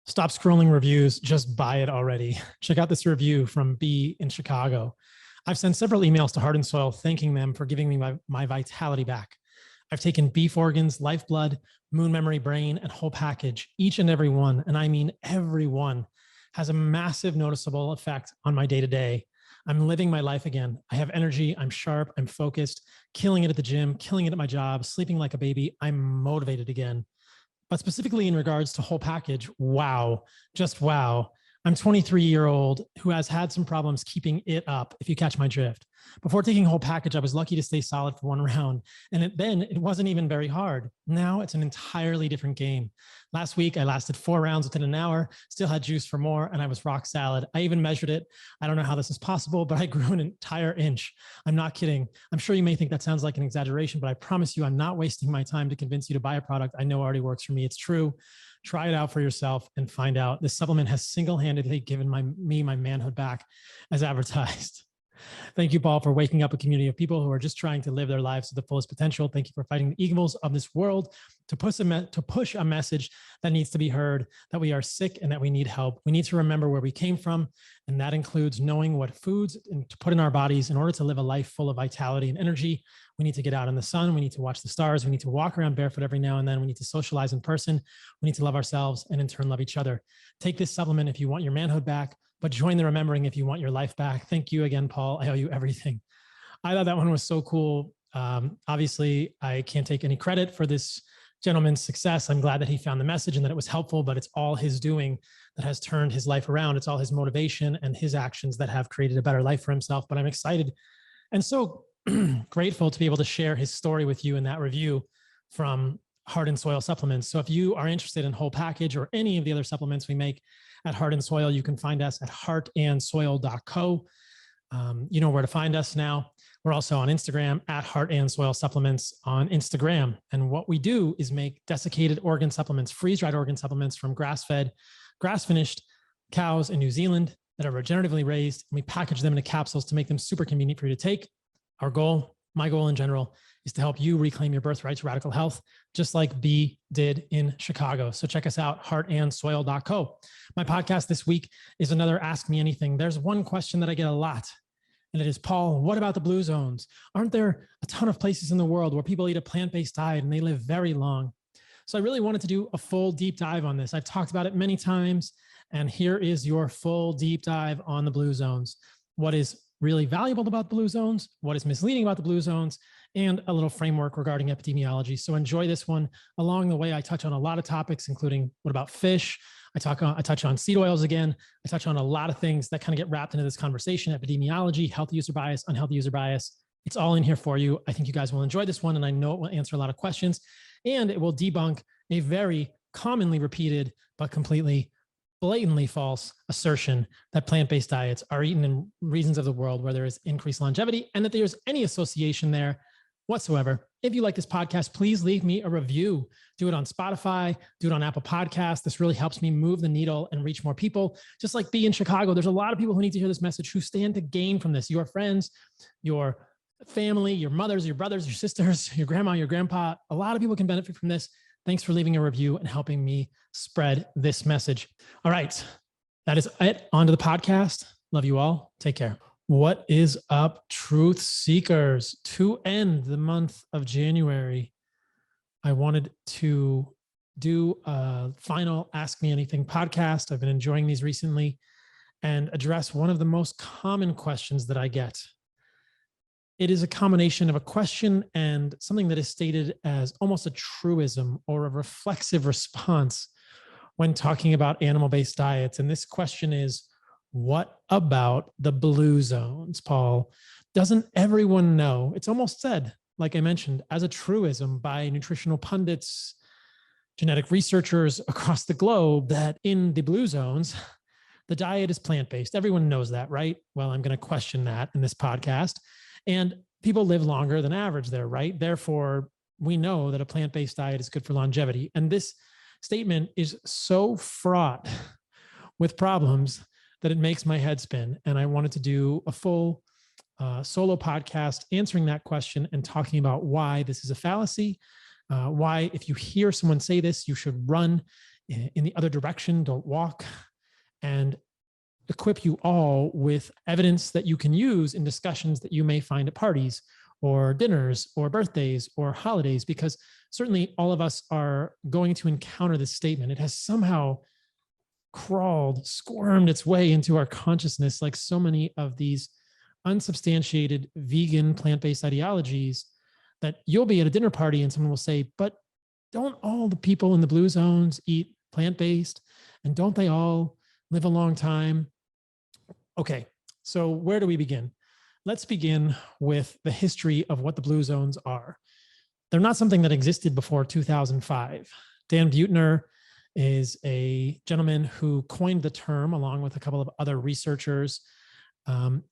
Stop scrolling reviews, just buy it already. Check out this review from B in Chicago. I've sent several emails to Heart and Soil thanking them for giving me my vitality back. I've taken beef organs, lifeblood, moon memory brain, and whole package. Each and every one, and I mean every one, has a massive noticeable effect on my day-to-day. I'm living my life again. I have energy, I'm sharp, I'm focused, killing it at the gym, killing it at my job, sleeping like a baby. I'm motivated again. But specifically in regards to whole package, wow, just wow. I'm 23-year-old who has had some problems keeping it up, if you catch my drift. Before taking whole package, I was lucky to stay solid for one round. And then it wasn't even very hard. Now it's an entirely different game. Last week, I lasted 4 rounds within an hour, still had juice for more, and I was rock solid. I even measured it. I don't know how this is possible, but I grew an entire inch. I'm not kidding. I'm sure you may think that sounds like an exaggeration, but I promise you, I'm not wasting my time to convince you to buy a product I know already works for me. It's true. Try it out for yourself and find out. This supplement has single-handedly given me my manhood back as advertised. Thank you, Paul, for waking up a community of people who are just trying to live their lives to the fullest potential. Thank you for fighting the evils of this world to push a message that needs to be heard, that we are sick and that we need help. We need to remember where we came from, and that includes knowing what foods to put in our bodies in order to live a life full of vitality and energy. We need to get out in the sun. We need to watch the stars. We need to walk around barefoot every now and then. We need to socialize in person. We need to love ourselves and in turn love each other. Take this supplement if you want your manhood back, but join the remembering if you want your life back. Thank you again, Paul. I owe you everything. I thought that one was so cool. Obviously, I can't take any credit for this gentleman's success. I'm glad that he found the message and that it was helpful, but it's all his doing that has turned his life around. It's all his motivation and his actions that have created a better life for himself. But I'm excited and so grateful to be able to share his story with you in that review from Heart and Soil Supplements. So if you are interested in whole package or any of the other supplements we make at Heart and Soil, you can find us at heartandsoil.co. You know where to find us now. We're also on Instagram at Heart and Soil Supplements on Instagram. And what we do is make desiccated organ supplements, freeze-dried organ supplements from grass-fed, grass-finished cows in New Zealand that are regeneratively raised. And we package them into capsules to make them super convenient for you to take. Our goal, my goal in general, is to help you reclaim your birthright to radical health, just like B did in Chicago. So check us out, heartandsoil.co. My podcast this week is another Ask Me Anything. There's one question that I get a lot, and it is, Paul, what about the blue zones? Aren't there a ton of places in the world where people eat a plant-based diet and they live very long? So I really wanted to do a full deep dive on this. I've talked about it many times, and here is your full deep dive on the blue zones. What is really valuable about the blue zones, what is misleading about the blue zones, and a little framework regarding epidemiology. So enjoy this one. Along the way, I touch on a lot of topics, including what about fish? I touch on seed oils again. I touch on a lot of things that kind of get wrapped into this conversation: epidemiology, healthy user bias, unhealthy user bias. It's all in here for you. I think you guys will enjoy this one, and I know it will answer a lot of questions, and it will debunk a very commonly repeated but completely blatantly false assertion that plant-based diets are eaten in regions of the world where there is increased longevity and that there's any association there whatsoever. If you like this podcast, please leave me a review. Do it on Spotify, do it on Apple Podcasts. This really helps me move the needle and reach more people. Just like B in Chicago, there's a lot of people who need to hear this message, who stand to gain from this. Your friends, your family, your mothers, your brothers, your sisters, your grandma, your grandpa. A lot of people can benefit from this. Thanks for leaving a review and helping me spread this message. All right, that is it. On to the podcast. Love you all. Take care. What is up, truth seekers? To end the month of January, I wanted to do a final Ask Me Anything podcast. I've been enjoying these recently, and address one of the most common questions that I get. It is a combination of a question and something that is stated as almost a truism or a reflexive response when talking about animal-based diets. And this question is, what about the blue zones, Paul? Doesn't everyone know? It's almost said, like I mentioned, as a truism by nutritional pundits, genetic researchers across the globe, that in the blue zones, the diet is plant-based. Everyone knows that, right? Well, I'm going to question that in this podcast. And people live longer than average there, right? Therefore, we know that a plant-based diet is good for longevity. And this statement is so fraught with problems that it makes my head spin. And I wanted to do a full solo podcast answering that question and talking about why this is a fallacy, why if you hear someone say this, you should run in the other direction, don't walk, and equip you all with evidence that you can use in discussions that you may find at parties or dinners or birthdays or holidays, because certainly all of us are going to encounter this statement. It has somehow squirmed its way into our consciousness, like so many of these unsubstantiated vegan plant-based ideologies, that you'll be at a dinner party and someone will say, but don't all the people in the blue zones eat plant-based? And don't they all live a long time? Okay, so where do we begin? Let's begin with the history of what the blue zones are. They're not something that existed before 2005. Dan Buettner is a gentleman who coined the term, along with a couple of other researchers,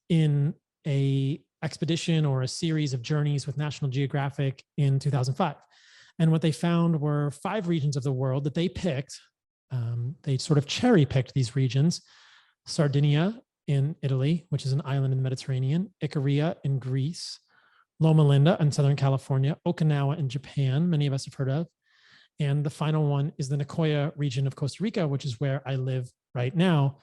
in a expedition or a series of journeys with National Geographic in 2005. And what they found were 5 regions of the world that they picked. They sort of cherry picked these regions: Sardinia in Italy, which is an island in the Mediterranean; Icaria in Greece; Loma Linda in Southern California; Okinawa in Japan, many of us have heard of. And the final one is the Nicoya region of Costa Rica, which is where I live right now,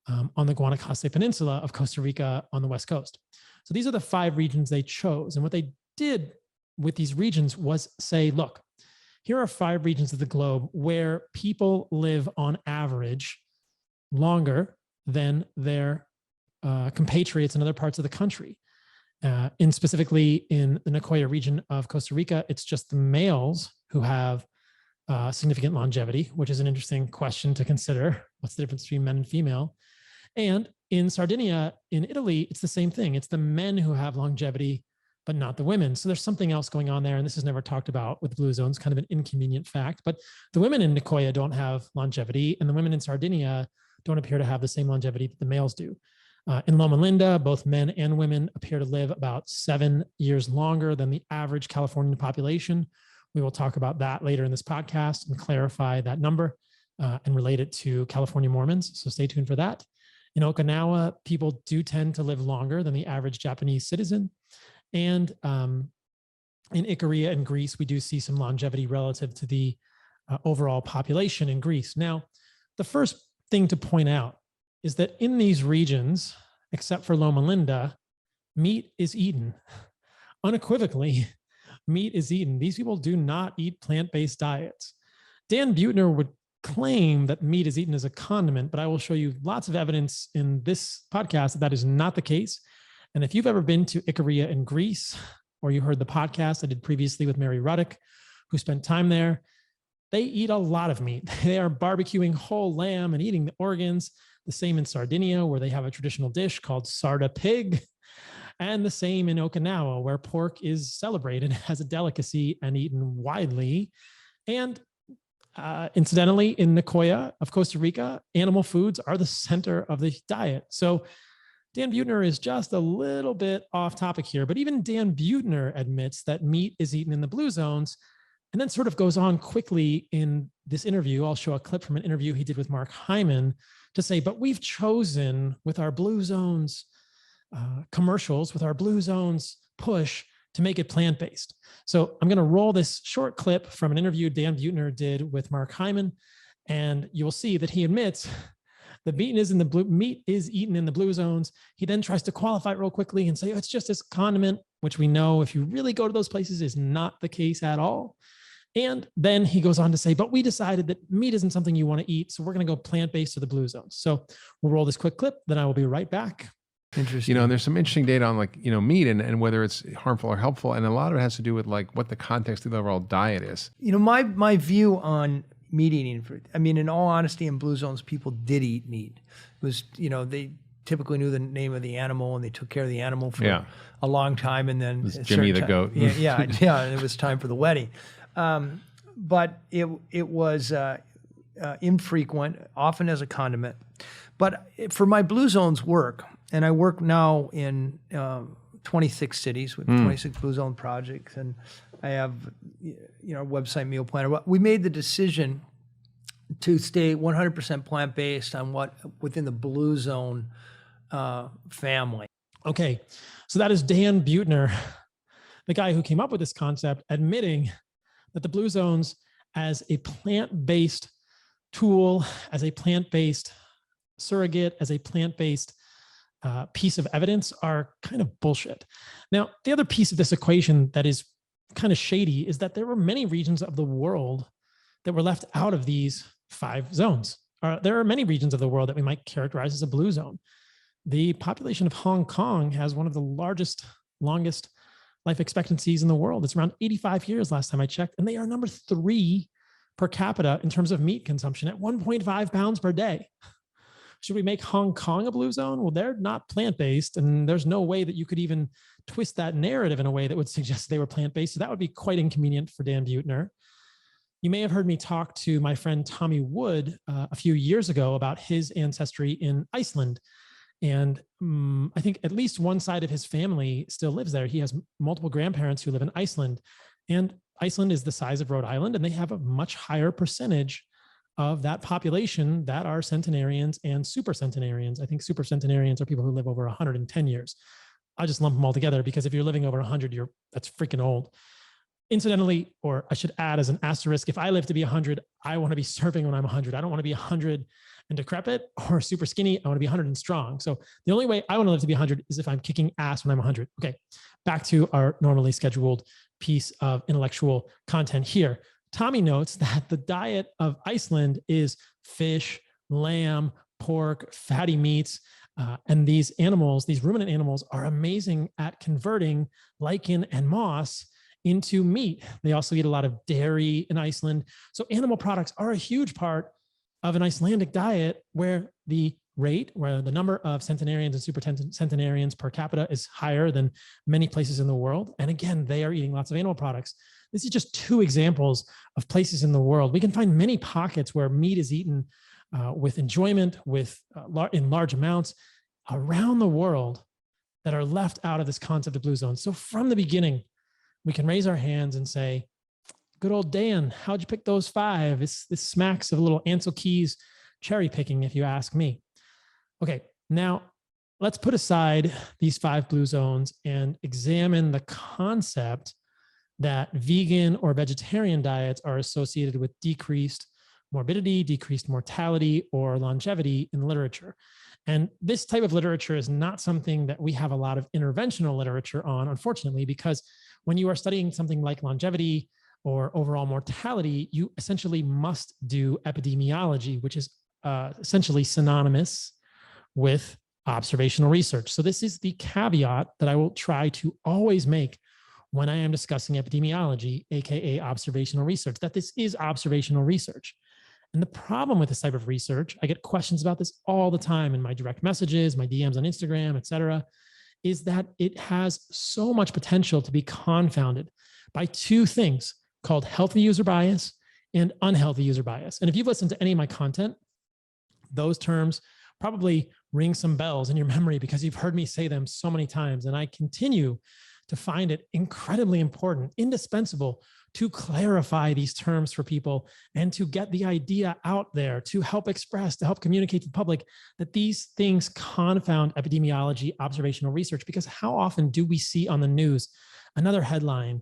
on the Guanacaste Peninsula of Costa Rica on the West Coast. So these are the 5 regions they chose. And what they did with these regions was say, look, here are 5 regions of the globe where people live on average longer than their compatriots in other parts of the country. Specifically in the Nicoya region of Costa Rica, it's just the males who have significant longevity, which is an interesting question to consider. What's the difference between men and female? And in Sardinia, in Italy, it's the same thing. It's the men who have longevity, but not the women. So there's something else going on there. And this is never talked about with blue zones, kind of an inconvenient fact. But the women in Nicoya don't have longevity, and the women in Sardinia don't appear to have the same longevity that the males do. In Loma Linda, both men and women appear to live about 7 years longer than the average Californian population. We will talk about that later in this podcast and clarify that number and relate it to California Mormons. So stay tuned for that. In Okinawa, people do tend to live longer than the average Japanese citizen. And in Icaria in Greece, we do see some longevity relative to the overall population in Greece. Now, the first thing to point out is that in these regions, except for Loma Linda, meat is eaten. Unequivocally, meat is eaten. These people do not eat plant-based diets. Dan Buettner would claim that meat is eaten as a condiment, but I will show you lots of evidence in this podcast that that is not the case. And if you've ever been to Icaria in Greece, or you heard the podcast I did previously with Mary Ruddick, who spent time there, they eat a lot of meat. They are barbecuing whole lamb and eating the organs. The same in Sardinia, where they have a traditional dish called sarda pig. And the same in Okinawa, where pork is celebrated as a delicacy and eaten widely. And incidentally, in Nicoya of Costa Rica, animal foods are the center of the diet. So Dan Buettner is just a little bit off topic here, but even Dan Buettner admits that meat is eaten in the blue zones, and then sort of goes on quickly in this interview. I'll show a clip from an interview he did with Mark Hyman to say, but we've chosen with our blue zones commercials, with our blue zones push, to make it plant-based. So I'm going to roll this short clip from an interview Dan Buettner did with Mark Hyman, and you will see that he admits the meat is eaten in the blue zones. He then tries to qualify it real quickly and say, oh, it's just this condiment, which we know if you really go to those places is not the case at all. And then he goes on to say, but we decided that meat isn't something you want to eat, so we're going to go plant-based to the blue zones. So we'll roll this quick clip, then I will be right back. Interesting. And there's some interesting data on meat and whether it's harmful or helpful. And a lot of it has to do with what the context of the overall diet is. My view on meat eating, in all honesty, in blue zones, people did eat meat. It was, they typically knew the name of the animal and they took care of the animal for a long time. And then Jimmy the goat. It was time for the wedding. But it was infrequent, often as a condiment. But for my blue zones work, and I work now in 26 cities with 26 blue zone projects, and I have a website, Meal Planner. We made the decision to stay 100% plant-based on within the blue zone family. Okay, so that is Dan Buettner, the guy who came up with this concept, admitting that the blue zones as a plant-based tool, as a plant-based surrogate, as a plant-based piece of evidence are kind of bullshit. Now, the other piece of this equation that is kind of shady is that there were many regions of the world that were left out of these 5 zones. There are many regions of the world that we might characterize as a blue zone. The population of Hong Kong has one of the longest life expectancies in the world. It's around 85 years last time I checked, and they are number 3 per capita in terms of meat consumption at 1.5 pounds per day. Should we make Hong Kong a blue zone? Well, they're not plant-based, and there's no way that you could even twist that narrative in a way that would suggest they were plant-based. So that would be quite inconvenient for Dan Buettner. You may have heard me talk to my friend Tommy Wood a few years ago about his ancestry in Iceland. And I think at least one side of his family still lives there. He has multiple grandparents who live in Iceland. And Iceland is the size of Rhode Island, and they have a much higher percentage of that population that are centenarians and super centenarians. I think super centenarians are people who live over 110 years. I just lump them all together because if you're living over 100, that's freaking old. Incidentally, or I should add as an asterisk, if I live to be 100, I want to be serving when I'm 100. I don't want to be 100 and decrepit or super skinny. I want to be 100 and strong. So the only way I want to live to be 100 is if I'm kicking ass when I'm 100. Okay, back to our normally scheduled piece of intellectual content here. Tommy notes that the diet of Iceland is fish, lamb, pork, fatty meats, and these animals, these ruminant animals, are amazing at converting lichen and moss into meat. They also eat a lot of dairy in Iceland. So animal products are a huge part of an Icelandic diet where the number of centenarians and super centenarians per capita is higher than many places in the world. And again, they are eating lots of animal products. This is just 2 examples of places in the world. We can find many pockets where meat is eaten with enjoyment, in large amounts around the world that are left out of this concept of blue zones. So from the beginning, we can raise our hands and say, good old Dan, how'd you pick those 5? This smacks of a little Ansel Keys cherry picking, if you ask me. Okay, now let's put aside these 5 blue zones and examine the concept that vegan or vegetarian diets are associated with decreased morbidity, decreased mortality, or longevity in literature. And this type of literature is not something that we have a lot of interventional literature on, unfortunately, because when you are studying something like longevity or overall mortality, you essentially must do epidemiology, which is essentially synonymous with observational research. So this is the caveat that I will try to always make when I am discussing epidemiology, AKA observational research, that this is observational research. And the problem with this type of research, I get questions about this all the time in my direct messages, my DMs on Instagram, et cetera, is that it has so much potential to be confounded by 2 things called healthy user bias and unhealthy user bias. And if you've listened to any of my content, those terms probably ring some bells in your memory because you've heard me say them so many times. And I continue to find it incredibly important, indispensable to clarify these terms for people and to get the idea out there, to help express, to help communicate to the public that these things confound epidemiology, observational research, because how often do we see on the news another headline,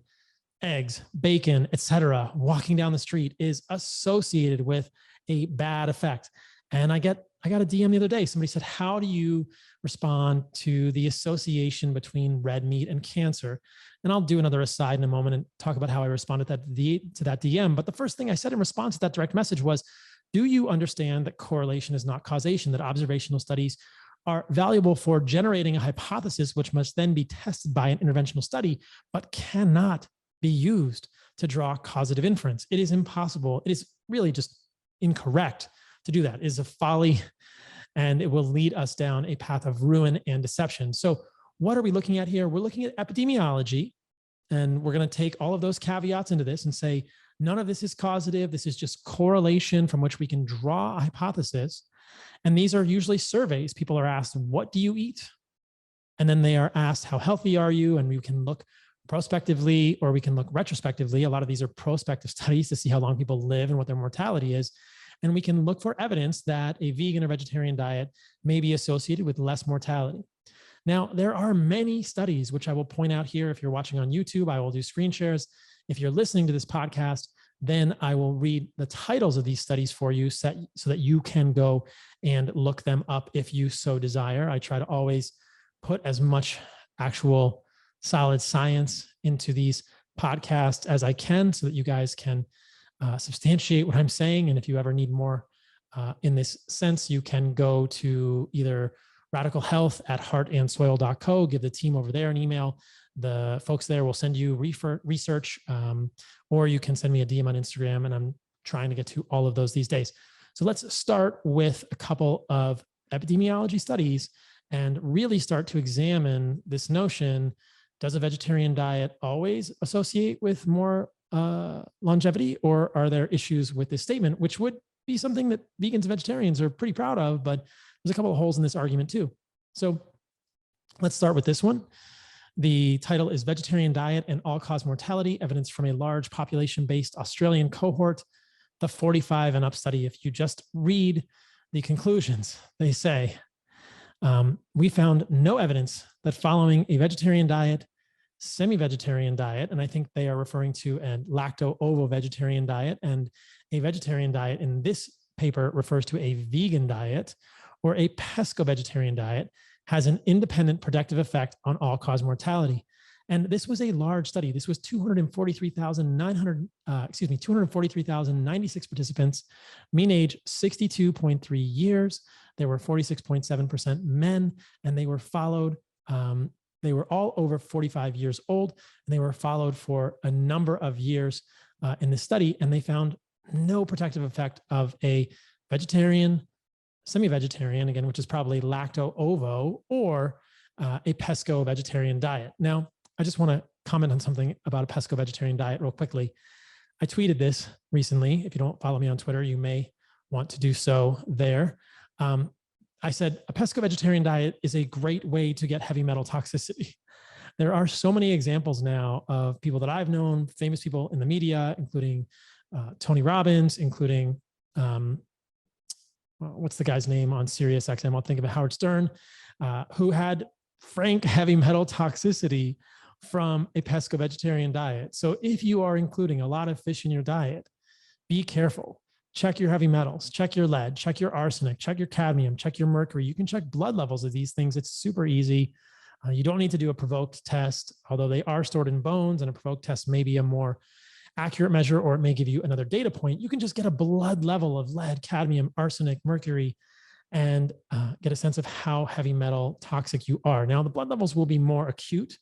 eggs, bacon, etc., walking down the street is associated with a bad effect? And I got a DM the other day. Somebody said, how do you respond to the association between red meat and cancer? And I'll do another aside in a moment and talk about how I responded to that DM. But the first thing I said in response to that direct message was, do you understand that correlation is not causation, that observational studies are valuable for generating a hypothesis, which must then be tested by an interventional study, but cannot be used to draw causative inference? It is impossible. It is really just incorrect to do that. It is a folly, and it will lead us down a path of ruin and deception. So what are we looking at here? We're looking at epidemiology, and we're going to take all of those caveats into this and say, none of this is causative. This is just correlation from which we can draw a hypothesis. And these are usually surveys. People are asked, what do you eat? And then they are asked, how healthy are you? And we can look prospectively or we can look retrospectively. A lot of these are prospective studies to see how long people live and what their mortality is. And we can look for evidence that a vegan or vegetarian diet may be associated with less mortality. Now, there are many studies, which I will point out here. If you're watching on YouTube, I will do screen shares. If you're listening to this podcast, Then I will read the titles of these studies for you so that you can go and look them up if you so desire. I try to always put as much actual solid science into these podcasts as I can so that you guys can substantiate what I'm saying. And if you ever need more in this sense, you can go to either Radical Health at heartandsoil.co, give the team over there an email. The folks there will send you research, or you can send me a DM on Instagram, and I'm trying to get to all of those these days. So let's start with a couple of epidemiology studies and really start to examine this notion. Does a vegetarian diet always associate with more longevity, or are there issues with this statement, which would be something that vegans and vegetarians are pretty proud of, but there's a couple of holes in this argument too. So let's start with this one. The title is Vegetarian Diet and All-Cause Mortality, Evidence from a Large Population-Based Australian Cohort, the 45 and up study. If you just read the conclusions, they say, we found no evidence that following a vegetarian diet, semi-vegetarian diet, and I think they are referring to a lacto-ovo-vegetarian diet, and a vegetarian diet in this paper refers to a vegan diet or a pesco-vegetarian diet, has an independent protective effect on all-cause mortality. And this was a large study. This was 243,096 participants, mean age 62.3 years. There were 46.7% men, and they were followed. They were all over 45 years old, and they were followed for a number of years in this study, and they found no protective effect of a vegetarian, semi-vegetarian, again, which is probably lacto-ovo, or a pesco-vegetarian diet. Now, I just want to comment on something about a pesco-vegetarian diet real quickly. I tweeted this recently. If you don't follow me on Twitter, you may want to do so there. I said a pesco-vegetarian diet is a great way to get heavy metal toxicity. There are so many examples now of people that I've known, famous people in the media, including Tony Robbins, including what's the guy's name on Sirius XM? I'll think of it, Howard Stern, who had frank heavy metal toxicity from a pesco-vegetarian diet. So if you are including a lot of fish in your diet, be careful. Check your heavy metals, check your lead, check your arsenic, check your cadmium, check your mercury. You can check blood levels of these things. It's super easy. You don't need to do a provoked test, although they are stored in bones, and a provoked test may be a more accurate measure, or it may give you another data point. You can just get a blood level of lead, cadmium, arsenic, mercury, and get a sense of how heavy metal toxic you are. Now, the blood levels will be more acute.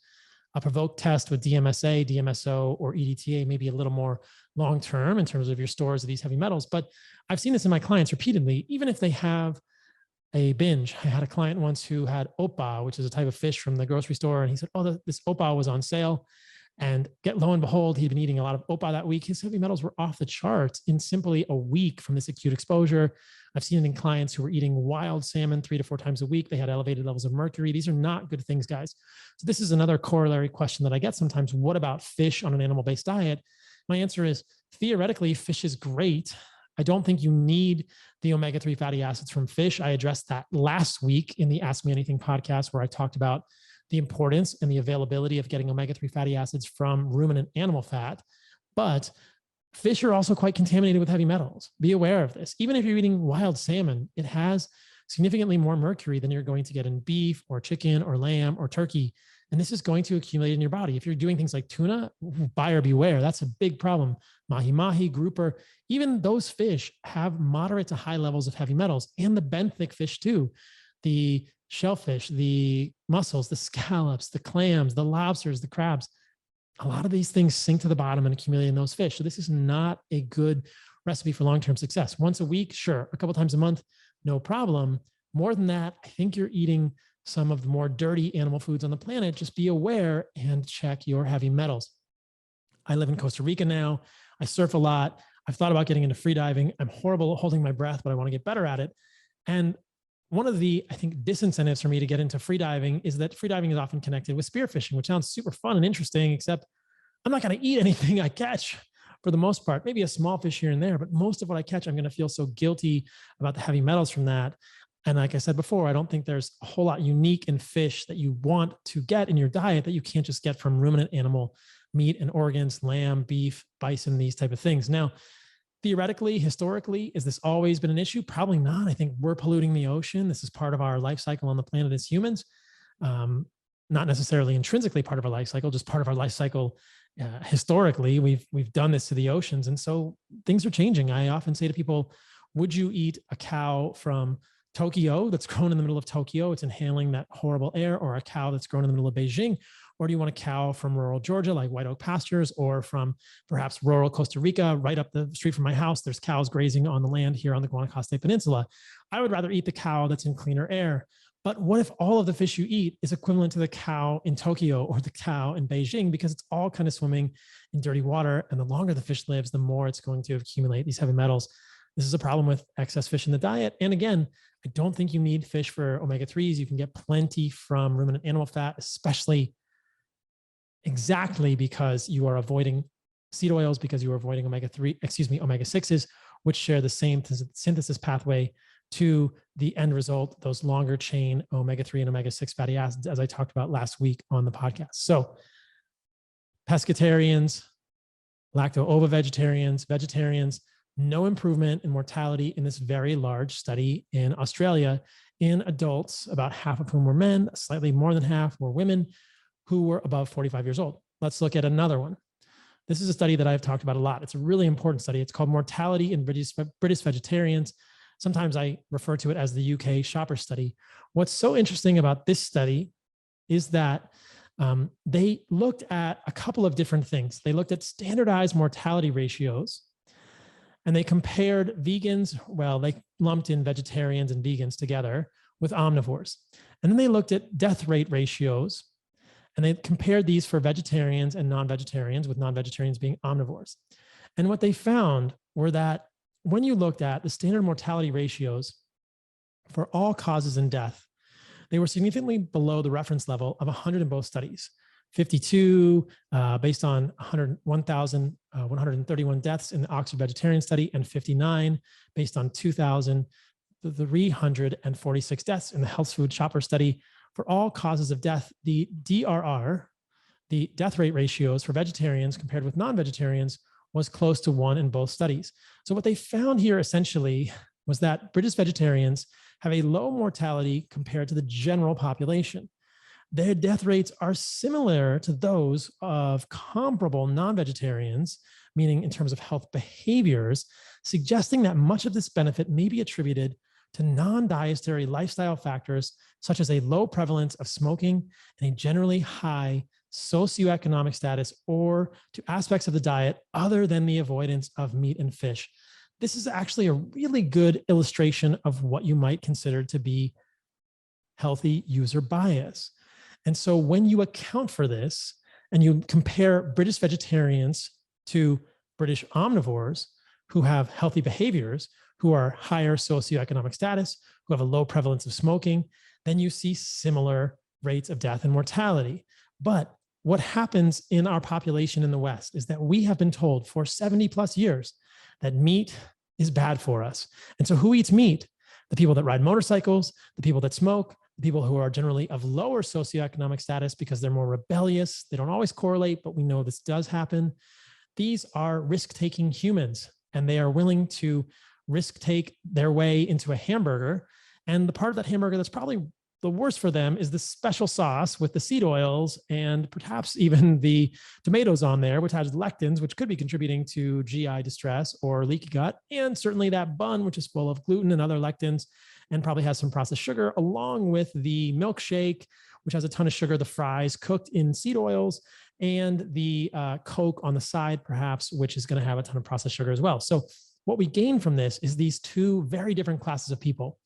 A provoked test with DMSA, DMSO, or EDTA may be a little more long-term in terms of your stores of these heavy metals. But I've seen this in my clients repeatedly, even if they have a binge. I had a client once who had opa, which is a type of fish from the grocery store. And he said, oh, this opa was on sale. And lo and behold, he'd been eating a lot of opa that week. His heavy metals were off the charts in simply a week from this acute exposure. I've seen it in clients who were eating wild salmon 3 to 4 times a week. They had elevated levels of mercury. These are not good things, guys. So this is another corollary question that I get sometimes. What about fish on an animal-based diet? My answer is, theoretically, fish is great. I don't think you need the omega-3 fatty acids from fish. I addressed that last week in the Ask Me Anything podcast, where I talked about the importance and the availability of getting omega-3 fatty acids from ruminant animal fat. But fish are also quite contaminated with heavy metals. Be aware of this. Even if you're eating wild salmon, it has significantly more mercury than you're going to get in beef or chicken or lamb or turkey. And this is going to accumulate in your body. If you're doing things like tuna, buyer beware. That's a big problem. Mahi-mahi, grouper, even those fish have moderate to high levels of heavy metals, and the benthic fish too. The shellfish, the mussels, the scallops, the clams, the lobsters, the crabs. A lot of these things sink to the bottom and accumulate in those fish. So this is not a good recipe for long-term success. Once a week, sure. A couple times a month, no problem. More than that, I think you're eating some of the more dirty animal foods on the planet. Just be aware and check your heavy metals. I live in Costa Rica now. I surf a lot. I've thought about getting into free diving. I'm horrible at holding my breath, but I want to get better at it. And one of the, I think, disincentives for me to get into free diving is that free diving is often connected with spearfishing, which sounds super fun and interesting, except I'm not going to eat anything I catch for the most part. Maybe a small fish here and there, but most of what I catch, I'm going to feel so guilty about the heavy metals from that. And like I said before, I don't think there's a whole lot unique in fish that you want to get in your diet that you can't just get from ruminant animal meat and organs, lamb, beef, bison, these type of things. Now, theoretically, historically, has this always been an issue? Probably not. I think we're polluting the ocean. This is part of our life cycle on the planet as humans. Not necessarily intrinsically part of our life cycle, just part of our life cycle. Historically, we've done this to the oceans, and so things are changing. I often say to people, would you eat a cow from Tokyo that's grown in the middle of Tokyo? It's inhaling that horrible air, or a cow that's grown in the middle of Beijing? Or do you want a cow from rural Georgia, like White Oak Pastures, or from perhaps rural Costa Rica, right up the street from my house? There's cows grazing on the land here on the Guanacaste Peninsula. I would rather eat the cow that's in cleaner air. But what if all of the fish you eat is equivalent to the cow in Tokyo or the cow in Beijing? Because it's all kind of swimming in dirty water. And the longer the fish lives, the more it's going to accumulate these heavy metals. This is a problem with excess fish in the diet. And again, I don't think you need fish for omega-3s. You can get plenty from ruminant animal fat, especially exactly because you are avoiding seed oils, because you are avoiding omega-6s, which share the same synthesis pathway to the end result, those longer chain omega-3 and omega-6 fatty acids, as I talked about last week on the podcast. So pescatarians, lacto-ovo-vegetarians, vegetarians, no improvement in mortality in this very large study in Australia in adults, about half of whom were men, slightly more than half were women who were above 45 years old. Let's look at another one. This is a study that I've talked about a lot. It's a really important study. It's called Mortality in British Vegetarians. Sometimes I refer to it as the UK shopper study. What's so interesting about this study is that they looked at a couple of different things. They looked at standardized mortality ratios, and they compared vegans, well, they lumped in vegetarians and vegans together with omnivores. And then they looked at death rate ratios, and they compared these for vegetarians and non-vegetarians, with non-vegetarians being omnivores. And what they found were that when you looked at the standard mortality ratios for all causes and death, they were significantly below the reference level of 100 in both studies. 52 based on 131 deaths in the Oxford Vegetarian Study, and 59 based on 2,346 deaths in the Health Food Shopper Study. For all causes of death, the DRR, the death rate ratios for vegetarians compared with non-vegetarians, was close to 1 in both studies. So what they found here essentially was that British vegetarians have a low mortality compared to the general population. Their death rates are similar to those of comparable non-vegetarians, meaning in terms of health behaviors, suggesting that much of this benefit may be attributed to non-dietary lifestyle factors, such as a low prevalence of smoking and a generally high socioeconomic status, or to aspects of the diet other than the avoidance of meat and fish. This is actually a really good illustration of what you might consider to be healthy user bias. And so when you account for this and you compare British vegetarians to British omnivores who have healthy behaviors, who are higher socioeconomic status, who have a low prevalence of smoking, then you see similar rates of death and mortality. But what happens in our population in the West is that we have been told for 70 plus years that meat is bad for us. And so who eats meat? The people that ride motorcycles, the people that smoke, the people who are generally of lower socioeconomic status because they're more rebellious. They don't always correlate, but we know this does happen. These are risk-taking humans, and they are willing to risk take their way into a hamburger. And the part of that hamburger that's probably the worst for them is the special sauce with the seed oils and perhaps even the tomatoes on there, which has lectins, which could be contributing to GI distress or leaky gut. And certainly that bun, which is full of gluten and other lectins, and probably has some processed sugar, along with the milkshake, which has a ton of sugar, the fries cooked in seed oils, and the Coke on the side, perhaps, which is going to have a ton of processed sugar as well. So what we gain from this is these two very different classes of people.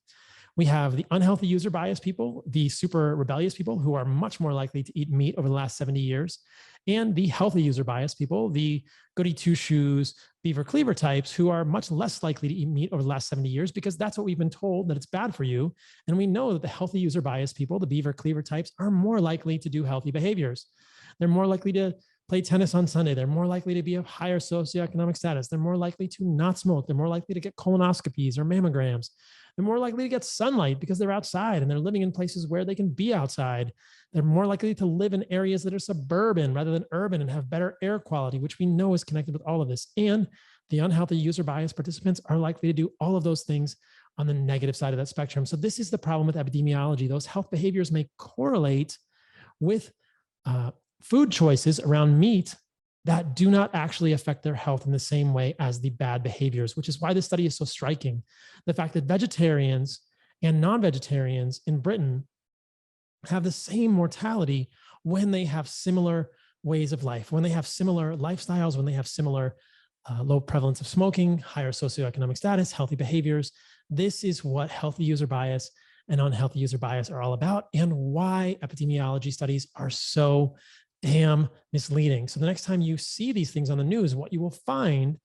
We have the unhealthy user bias people, the super rebellious people who are much more likely to eat meat over the last 70 years, and the healthy user bias people, the goody two shoes, beaver cleaver types, who are much less likely to eat meat over the last 70 years because that's what we've been told, that it's bad for you. And we know that the healthy user bias people, the beaver cleaver types, are more likely to do healthy behaviors. They're more likely to play tennis on Sunday. They're more likely to be of higher socioeconomic status. They're more likely to not smoke. They're more likely to get colonoscopies or mammograms. They're more likely to get sunlight because they're outside and they're living in places where they can be outside. They're more likely to live in areas that are suburban rather than urban and have better air quality, which we know is connected with all of this. And the unhealthy user bias participants are likely to do all of those things on the negative side of that spectrum. So this is the problem with epidemiology. Those health behaviors may correlate with food choices around meat that do not actually affect their health in the same way as the bad behaviors, which is why this study is so striking. The fact that vegetarians and non-vegetarians in Britain have the same mortality when they have similar ways of life, when they have similar lifestyles, when they have similar low prevalence of smoking, higher socioeconomic status, healthy behaviors. This is what healthy user bias and unhealthy user bias are all about, and why epidemiology studies are so damn misleading. So the next time you see these things on the news, what you will find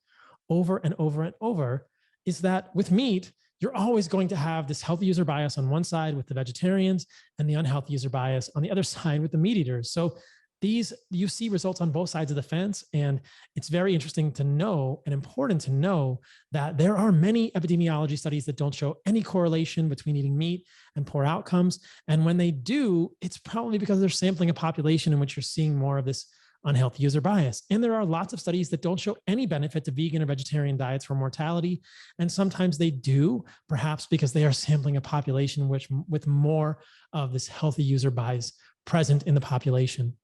over and over and over is that with meat, you're always going to have this healthy user bias on one side with the vegetarians and the unhealthy user bias on the other side with the meat eaters. So you see results on both sides of the fence. And it's very interesting to know and important to know that there are many epidemiology studies that don't show any correlation between eating meat and poor outcomes. And when they do, it's probably because they're sampling a population in which you're seeing more of this unhealthy user bias. And there are lots of studies that don't show any benefit to vegan or vegetarian diets for mortality. And sometimes they do, perhaps because they are sampling a population with more of this healthy user bias present in the population.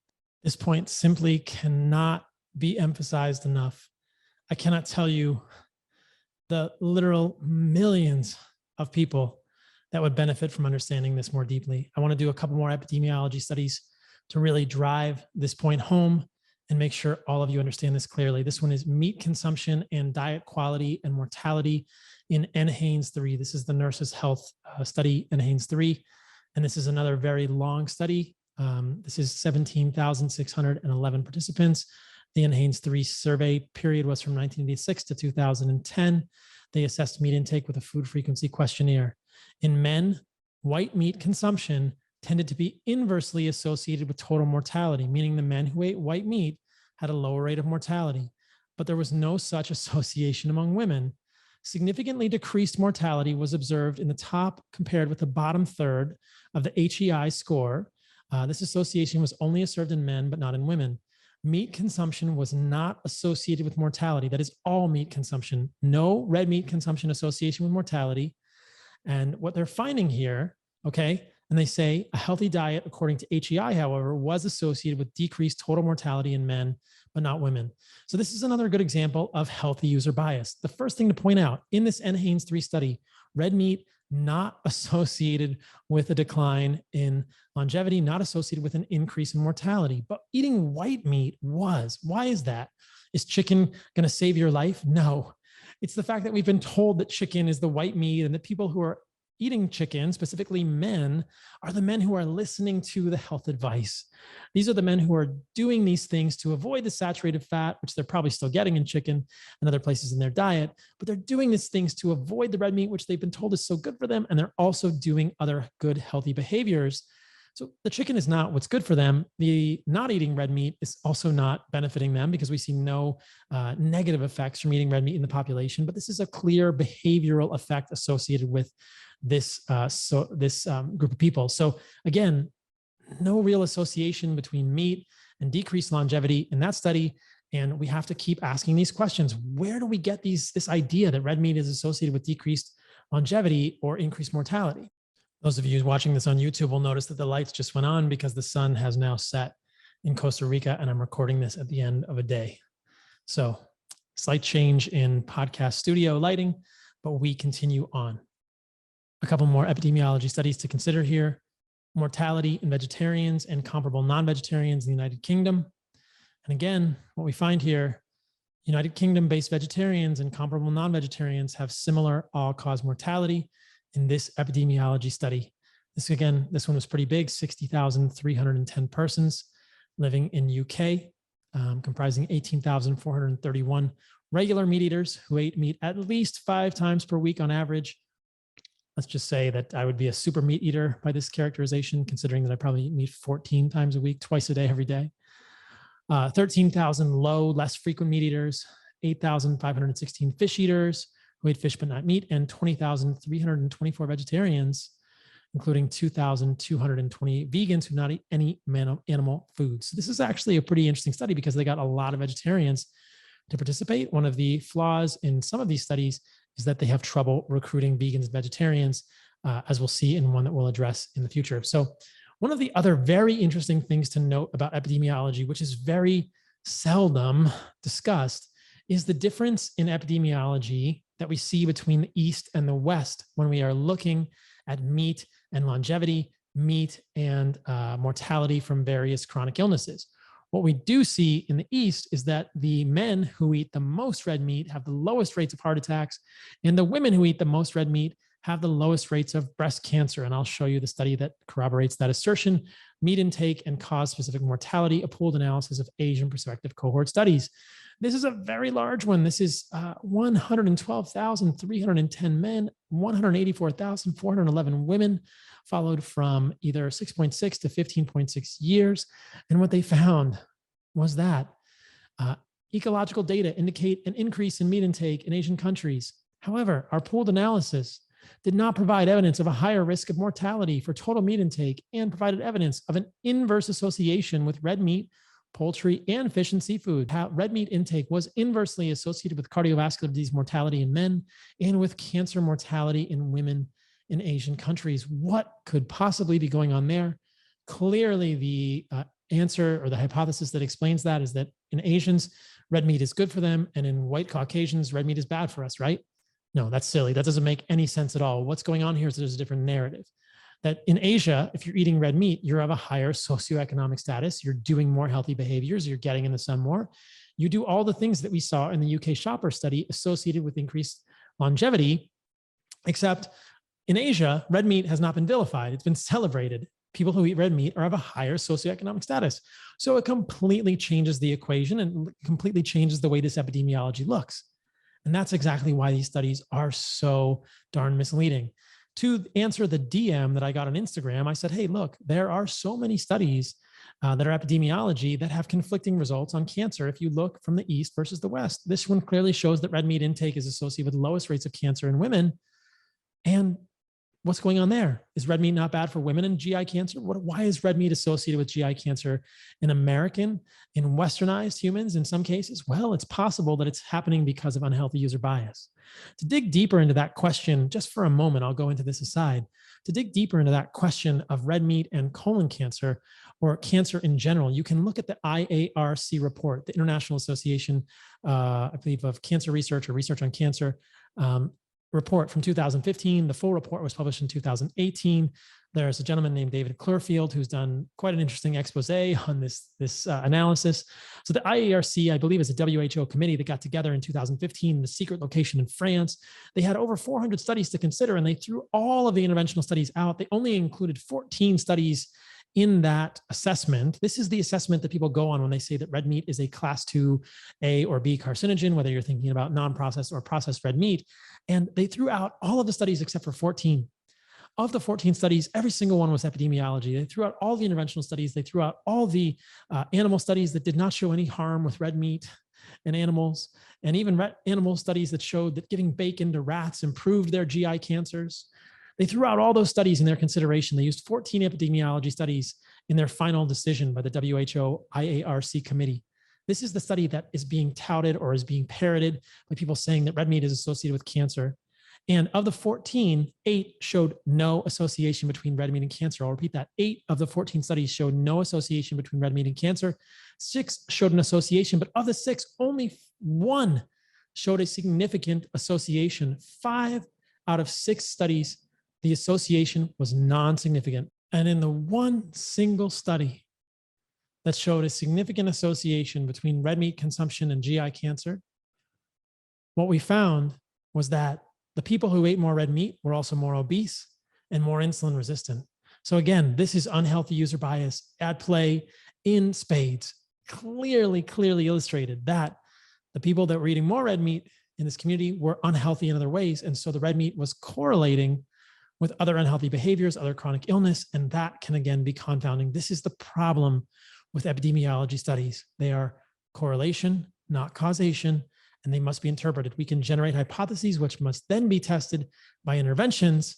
This point simply cannot be emphasized enough. I cannot tell you the literal millions of people that would benefit from understanding this more deeply. I want to do a couple more epidemiology studies to really drive this point home and make sure all of you understand this clearly. This one is meat consumption and diet quality and mortality in NHANES 3. This is the Nurses' Health study, NHANES 3. And this is another very long study. This is 17,611 participants. The NHANES 3 survey period was from 1986 to 2010. They assessed meat intake with a food frequency questionnaire. In men, white meat consumption tended to be inversely associated with total mortality, meaning the men who ate white meat had a lower rate of mortality. But there was no such association among women. Significantly decreased mortality was observed in the top compared with the bottom third of the HEI score. This association was only observed in men, but not in women. Meat consumption was not associated with mortality. That is all meat consumption. No red meat consumption association with mortality. And what they're finding here, okay, and they say a healthy diet, according to HEI, however, was associated with decreased total mortality in men, but not women. So this is another good example of healthy user bias. The first thing to point out in this NHANES 3 study, red meat not associated with a decline in longevity, not associated with an increase in mortality, but eating white meat was. Why is that? Is chicken going to save your life? No. It's the fact that we've been told that chicken is the white meat, and that people who are eating chicken, specifically men, are the men who are listening to the health advice. These are the men who are doing these things to avoid the saturated fat, which they're probably still getting in chicken and other places in their diet, but they're doing these things to avoid the red meat, which they've been told is so good for them, and they're also doing other good, healthy behaviors. So the chicken is not what's good for them. The not eating red meat is also not benefiting them, because we see no negative effects from eating red meat in the population, but this is a clear behavioral effect associated with this group of people. So again, no real association between meat and decreased longevity in that study. And we have to keep asking these questions. Where do we get this idea that red meat is associated with decreased longevity or increased mortality? Those of you watching this on YouTube will notice that the lights just went on because the sun has now set in Costa Rica, and I'm recording this at the end of a day. So slight change in podcast studio lighting, but we continue on. A couple more epidemiology studies to consider here. Mortality in vegetarians and comparable non-vegetarians in the United Kingdom. And again, what we find here, United Kingdom-based vegetarians and comparable non-vegetarians have similar all-cause mortality in this epidemiology study. This one was pretty big, 60,310 persons living in UK, comprising 18,431 regular meat eaters who ate meat at least 5 times per week on average. Let's just say that I would be a super meat eater by this characterization, considering that I probably eat meat 14 times a week, twice a day, every day. 13,000 low, less frequent meat eaters, 8,516 fish eaters who ate fish but not meat, and 20,324 vegetarians, including 2,220 vegans who not eat any animal foods. So this is actually a pretty interesting study because they got a lot of vegetarians to participate. One of the flaws in some of these studies is that they have trouble recruiting vegans and vegetarians, as we'll see in one that we'll address in the future. So one of the other very interesting things to note about epidemiology, which is very seldom discussed, is the difference in epidemiology that we see between the East and the West when we are looking at meat and longevity, meat and mortality from various chronic illnesses. What we do see in the East is that the men who eat the most red meat have the lowest rates of heart attacks, and the women who eat the most red meat have the lowest rates of breast cancer. And I'll show you the study that corroborates that assertion: meat intake and cause-specific mortality, a pooled analysis of Asian prospective cohort studies. This is a very large one. This is 112,310 men, 184,411 women, followed from either 6.6 to 15.6 years. And what they found was that ecological data indicate an increase in meat intake in Asian countries. However, our pooled analysis did not provide evidence of a higher risk of mortality for total meat intake and provided evidence of an inverse association with red meat, poultry, and fish and seafood. How red meat intake was inversely associated with cardiovascular disease mortality in men and with cancer mortality in women in Asian countries. What could possibly be going on there? Clearly, the answer or the hypothesis that explains that is that in Asians, red meat is good for them, and in white Caucasians, red meat is bad for us, right? No, that's silly. That doesn't make any sense at all. What's going on here is there's a different narrative. That in Asia, if you're eating red meat, you're of a higher socioeconomic status, you're doing more healthy behaviors, you're getting in the sun more. You do all the things that we saw in the UK Shopper study associated with increased longevity, except in Asia, red meat has not been vilified. It's been celebrated. People who eat red meat are of a higher socioeconomic status. So it completely changes the equation and completely changes the way this epidemiology looks. And that's exactly why these studies are so darn misleading. To answer the DM that I got on Instagram, I said, hey, look, there are so many studies that are epidemiology that have conflicting results on cancer. If you look from the East versus the West, this one clearly shows that red meat intake is associated with the lowest rates of cancer in women. And what's going on there? Is red meat not bad for women and GI cancer? Why is red meat associated with GI cancer in American, in Westernized humans in some cases? Well, it's possible that it's happening because of unhealthy user bias. To dig deeper into that question, just for a moment, I'll go into this aside. To dig deeper into that question of red meat and colon cancer, or cancer in general, you can look at the IARC report, the International Association, I believe, of Cancer Research or Research on Cancer, report from 2015. The full report was published in 2018. There's a gentleman named David Clearfield who's done quite an interesting expose on this analysis. So the IARC, I believe, is a WHO committee that got together in 2015 in a secret location in France. They had over 400 studies to consider, and they threw all of the interventional studies out. They only included 14 studies in that assessment. This is the assessment that people go on when they say that red meat is a class 2A or B carcinogen, whether you're thinking about non-processed or processed red meat. And they threw out all of the studies except for 14. Of the 14 studies, every single one was epidemiology. They threw out all the interventional studies. They threw out all the animal studies that did not show any harm with red meat in animals, and even animal studies that showed that giving bacon to rats improved their GI cancers. They threw out all those studies in their consideration. They used 14 epidemiology studies in their final decision by the WHO IARC committee. This is the study that is being touted or is being parroted by people saying that red meat is associated with cancer. And of the 14, 8 showed no association between red meat and cancer. I'll repeat that. 8 of the 14 studies showed no association between red meat and cancer. 6 showed an association, but of the 6, only 1 showed a significant association. 5 out of 6 studies, the association was non-significant. And in the one single study that showed a significant association between red meat consumption and GI cancer, what we found was that the people who ate more red meat were also more obese and more insulin resistant. So again, this is unhealthy user bias at play in spades. Clearly illustrated that the people that were eating more red meat in this community were unhealthy in other ways. And so the red meat was correlating with other unhealthy behaviors, other chronic illness, and that can again be confounding. This is the problem with epidemiology studies. They are correlation, not causation, and they must be interpreted. We can generate hypotheses, which must then be tested by interventions.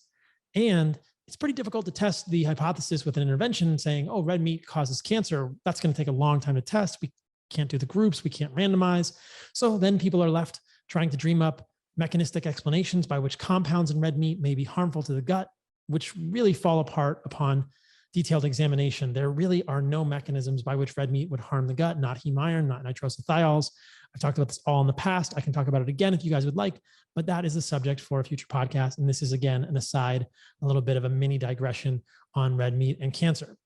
And it's pretty difficult to test the hypothesis with an intervention saying, oh, red meat causes cancer. That's going to take a long time to test. We can't do the groups. We can't randomize. So then people are left trying to dream up mechanistic explanations by which compounds in red meat may be harmful to the gut, which really fall apart upon detailed examination. There really are no mechanisms by which red meat would harm the gut, not heme iron, not nitrosothiols. I've talked about this all in the past. I can talk about it again if you guys would like, but that is a subject for a future podcast. And this is, again, an aside, a little bit of a mini digression on red meat and cancer.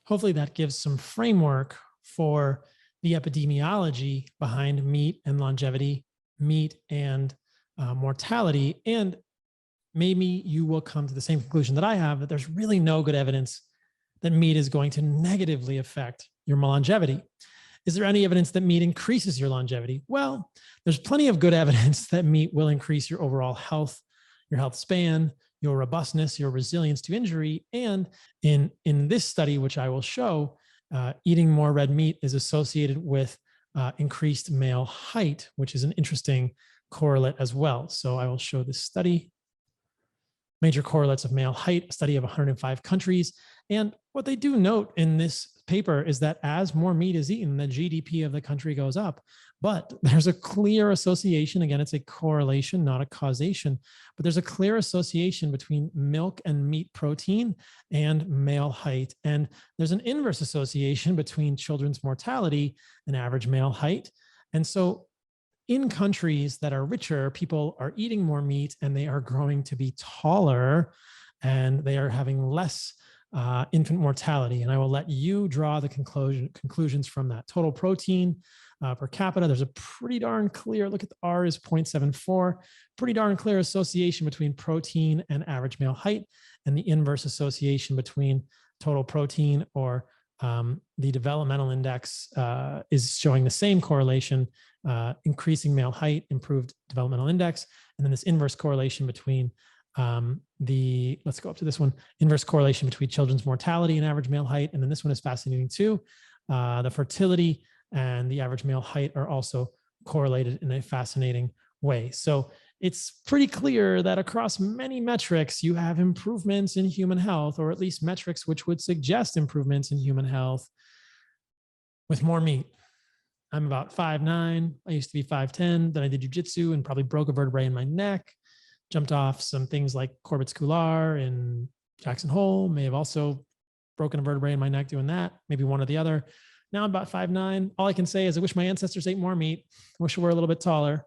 Hopefully that gives some framework for the epidemiology behind meat and longevity, meat and mortality. And maybe you will come to the same conclusion that I have, that there's really no good evidence that meat is going to negatively affect your longevity. Is there any evidence that meat increases your longevity? Well, there's plenty of good evidence that meat will increase your overall health, your health span, your robustness, your resilience to injury. And in this study, which I will show, eating more red meat is associated with increased male height, which is an interesting correlate as well. So I will show this study. Major correlates of male height, a study of 105 countries. And what they do note in this paper is that as more meat is eaten, the GDP of the country goes up. But there's a clear association. Again, it's a correlation, not a causation, but there's a clear association between milk and meat protein and male height. And there's an inverse association between children's mortality and average male height. And so in countries that are richer, people are eating more meat and they are growing to be taller and they are having less infant mortality. And I will let you draw the conclusions from that. Total protein per capita, there's a pretty darn clear, look at the R is 0.74, pretty darn clear association between protein and average male height, and the inverse association between total protein or the developmental index is showing the same correlation, increasing male height, improved developmental index, and then this inverse correlation between let's go up to this one, inverse correlation between children's mortality and average male height. And then this one is fascinating too. The fertility and the average male height are also correlated in a fascinating way. So it's pretty clear that across many metrics, you have improvements in human health, or at least metrics which would suggest improvements in human health with more meat. I'm about 5'9". I used to be 5'10". Then I did jujitsu and probably broke a vertebrae in my neck. Jumped off some things like Corbett's Couloir in Jackson Hole. May have also broken a vertebrae in my neck doing that. Maybe one or the other. Now I'm about 5'9". All I can say is I wish my ancestors ate more meat. I wish I were a little bit taller.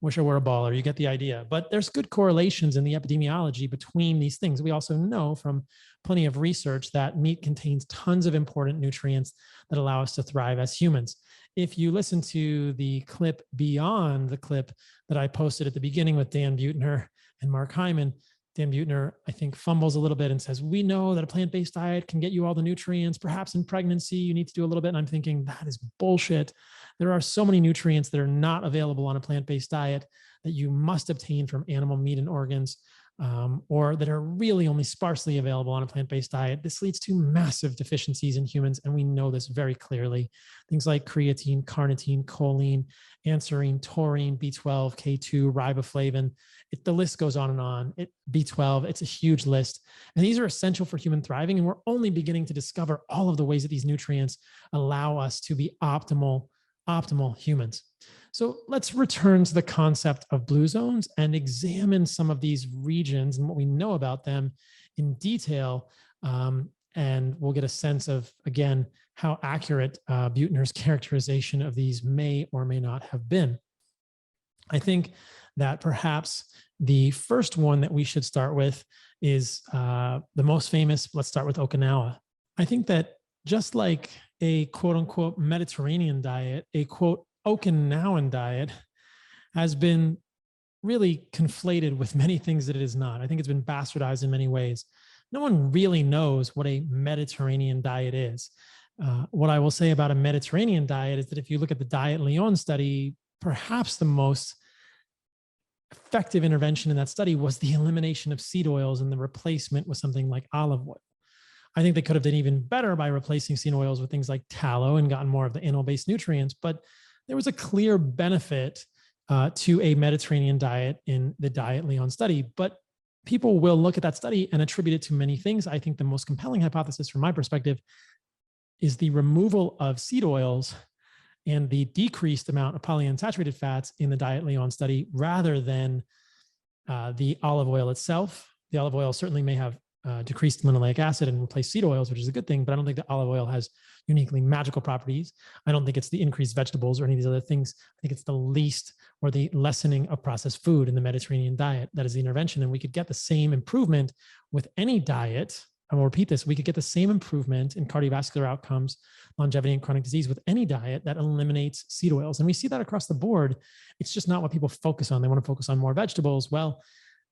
Wish I were a baller. You get the idea. But there's good correlations in the epidemiology between these things. We also know from plenty of research that meat contains tons of important nutrients that allow us to thrive as humans. If you listen to the clip beyond the clip that I posted at the beginning with Dan Buettner and Mark Hyman, Dan Buettner, I think, fumbles a little bit and says, we know that a plant-based diet can get you all the nutrients. Perhaps in pregnancy, you need to do a little bit. And I'm thinking, that is bullshit. There are so many nutrients that are not available on a plant-based diet that you must obtain from animal meat and organs, or that are really only sparsely available on a plant-based diet. This leads to massive deficiencies in humans, and we know this very clearly. Things like creatine, carnitine, choline, anserine, taurine, B12, K2, riboflavin. The list goes on and on. B12, it's a huge list. And these are essential for human thriving, and we're only beginning to discover all of the ways that these nutrients allow us to be optimal humans. So let's return to the concept of blue zones and examine some of these regions and what we know about them in detail. And we'll get a sense of, again, how accurate Buettner's characterization of these may or may not have been. I think that perhaps the first one that we should start with is the most famous. Let's start with Okinawa. I think that just like a quote unquote Mediterranean diet, a quote Okinawan diet has been really conflated with many things that it is not. I think it's been bastardized in many ways. No one really knows what a Mediterranean diet is. What I will say about a Mediterranean diet is that if you look at the Diet Lyon study, perhaps the most effective intervention in that study was the elimination of seed oils and the replacement with something like olive oil. I think they could have done even better by replacing seed oils with things like tallow and gotten more of the animal-based nutrients, but there was a clear benefit to a Mediterranean diet in the Diet Leon study. But people will look at that study and attribute it to many things. I think the most compelling hypothesis from my perspective is the removal of seed oils and the decreased amount of polyunsaturated fats in the Diet Leon study rather than the olive oil itself. The olive oil certainly may have decreased linoleic acid and replaced seed oils, which is a good thing, but I don't think the olive oil has uniquely magical properties. I don't think it's the increased vegetables or any of these other things. I think it's the least or the lessening of processed food in the Mediterranean diet that is the intervention. And we could get the same improvement with any diet. I will repeat this. We could get the same improvement in cardiovascular outcomes, longevity, and chronic disease with any diet that eliminates seed oils. And we see that across the board. It's just not what people focus on. They want to focus on more vegetables. Well,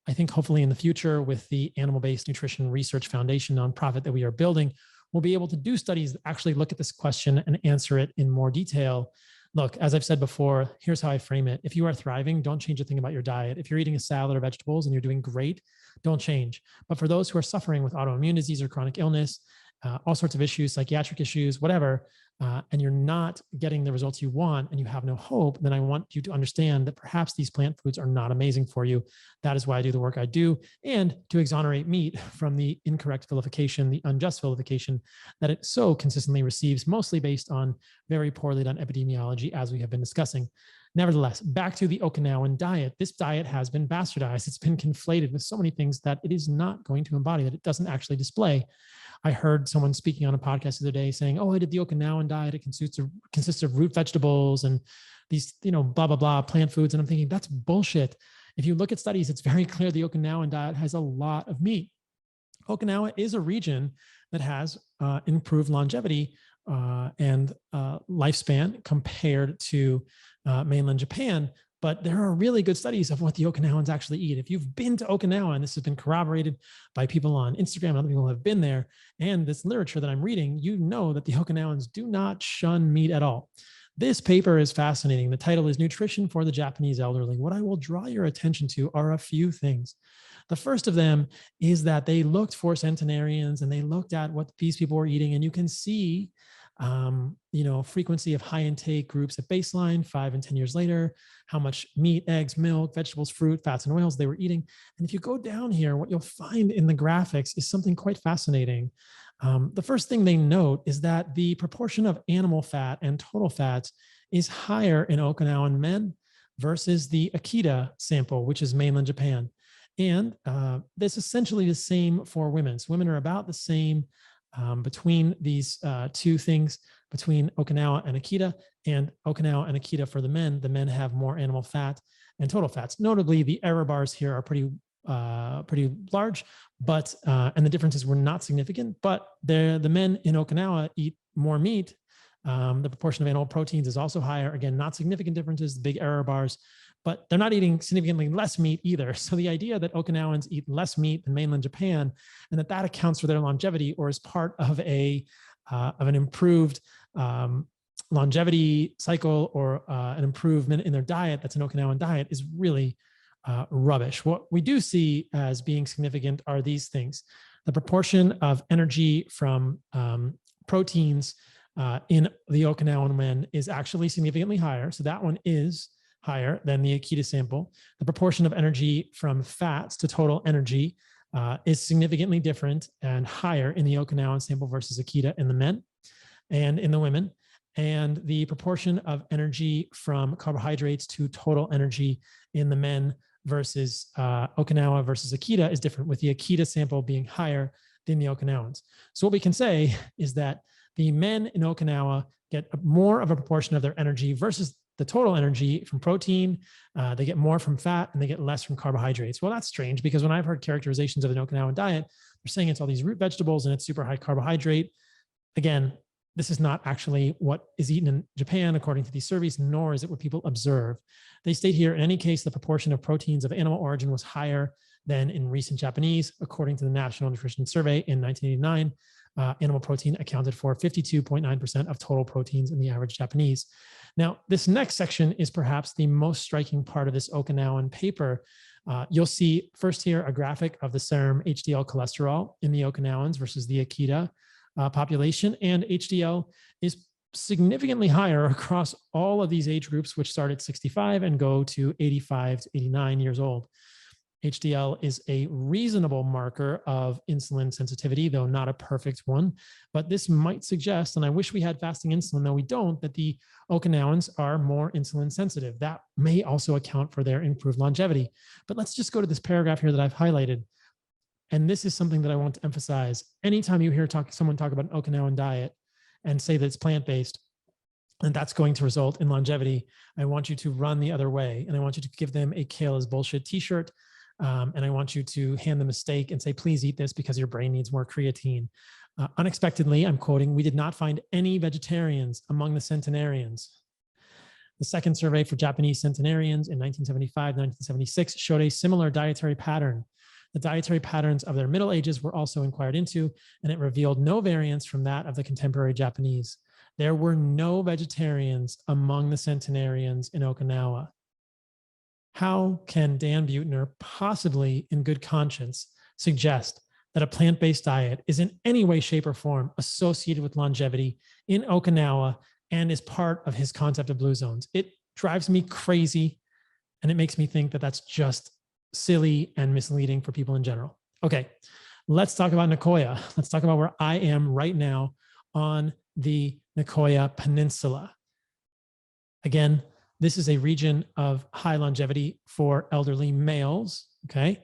I think hopefully in the future with the Animal-Based Nutrition Research Foundation nonprofit that we are building, we'll be able to do studies that actually look at this question and answer it in more detail. Look, as I've said before, here's how I frame it. If you are thriving, don't change a thing about your diet. If you're eating a salad or vegetables and you're doing great, don't change. But for those who are suffering with autoimmune disease or chronic illness, all sorts of issues, psychiatric issues, whatever, and you're not getting the results you want and you have no hope, then I want you to understand that perhaps these plant foods are not amazing for you. That is why I do the work I do, and to exonerate meat from the incorrect vilification, the unjust vilification that it so consistently receives, mostly based on very poorly done epidemiology, as we have been discussing. Nevertheless, back to the Okinawan diet. This diet has been bastardized. It's been conflated with so many things that it is not going to embody, that it doesn't actually display. I heard someone speaking on a podcast the other day saying, oh, I did the Okinawan diet. It consists of root vegetables and these, blah, blah, blah, plant foods. And I'm thinking, that's bullshit. If you look at studies, it's very clear the Okinawan diet has a lot of meat. Okinawa is a region that has improved longevity and lifespan compared to mainland Japan. But there are really good studies of what the Okinawans actually eat. If you've been to Okinawa, and this has been corroborated by people on Instagram and other people who have been there, and this literature that I'm reading, you know that the Okinawans do not shun meat at all. This paper is fascinating. The title is Nutrition for the Japanese Elderly. What I will draw your attention to are a few things. The first of them is that they looked for centenarians and they looked at what these people were eating, and you can see frequency of high intake groups at baseline, 5 and 10 years later, how much meat, eggs, milk, vegetables, fruit, fats, and oils they were eating. And if you go down here, what you'll find in the graphics is something quite fascinating. The first thing they note is that the proportion of animal fat and total fats is higher in Okinawan men versus the Akita sample, which is mainland Japan. And that's essentially the same for women. So women are about the same between these two things, between Okinawa and Akita, and Okinawa and Akita for the men have more animal fat and total fats. Notably, the error bars here are pretty large, but and the differences were not significant. But the men in Okinawa eat more meat. The proportion of animal proteins is also higher. Again, not significant differences, big error bars, but they're not eating significantly less meat either. So the idea that Okinawans eat less meat than mainland Japan, and that accounts for their longevity or is part of an improved longevity cycle or an improvement in their diet that's an Okinawan diet is really rubbish. What we do see as being significant are these things. The proportion of energy from proteins in the Okinawan men is actually significantly higher. So that one is higher than the Akita sample. The proportion of energy from fats to total energy is significantly different and higher in the Okinawan sample versus Akita in the men and in the women. And the proportion of energy from carbohydrates to total energy in the men versus Okinawa versus Akita is different, with the Akita sample being higher than the Okinawans. So what we can say is that the men in Okinawa get more of a proportion of their energy versus the total energy from protein. They get more from fat and they get less from carbohydrates. Well, that's strange, because when I've heard characterizations of an Okinawan diet, they're saying it's all these root vegetables and it's super high carbohydrate. Again, this is not actually what is eaten in Japan, according to these surveys, nor is it what people observe. They state here, in any case, the proportion of proteins of animal origin was higher than in recent Japanese, according to the National Nutrition Survey in 1989. Animal protein accounted for 52.9% of total proteins in the average Japanese. Now, this next section is perhaps the most striking part of this Okinawan paper. You'll see first here a graphic of the serum HDL cholesterol in the Okinawans versus the Akita population, and HDL is significantly higher across all of these age groups, which start at 65 and go to 85 to 89 years old. HDL is a reasonable marker of insulin sensitivity, though not a perfect one. But this might suggest, and I wish we had fasting insulin, though we don't, that the Okinawans are more insulin sensitive. That may also account for their improved longevity. But let's just go to this paragraph here that I've highlighted. And this is something that I want to emphasize. Anytime you hear someone talk about an Okinawan diet and say that it's plant-based, and that's going to result in longevity, I want you to run the other way. And I want you to give them a kale is bullshit t-shirt. And I want you to hand them a steak and say, please eat this because your brain needs more creatine. Unexpectedly, I'm quoting, we did not find any vegetarians among the centenarians. The second survey for Japanese centenarians in 1975, 1976 showed a similar dietary pattern. The dietary patterns of their middle ages were also inquired into, and it revealed no variance from that of the contemporary Japanese. There were no vegetarians among the centenarians in Okinawa. How can Dan Buettner possibly, in good conscience, suggest that a plant-based diet is in any way, shape, or form associated with longevity in Okinawa and is part of his concept of blue zones? It drives me crazy, and it makes me think that that's just silly and misleading for people in general. Okay, let's talk about Nicoya. Let's talk about where I am right now on the Nicoya Peninsula. Again, this is a region of high longevity for elderly males, okay?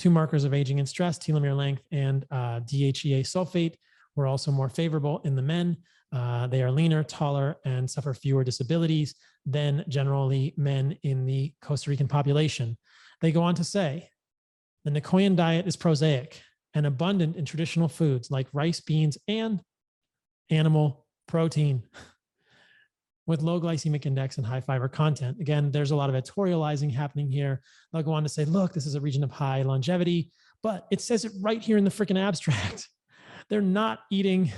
2 markers of aging and stress, telomere length and DHEA sulfate, were also more favorable in the men. They are leaner, taller, and suffer fewer disabilities than generally men in the Costa Rican population. They go on to say, the Nicoyan diet is prosaic and abundant in traditional foods like rice, beans, and animal protein, with low glycemic index and high fiber content. Again, there's a lot of editorializing happening here. They'll go on to say, look, this is a region of high longevity, but it says it right here in the freaking abstract. They're not eating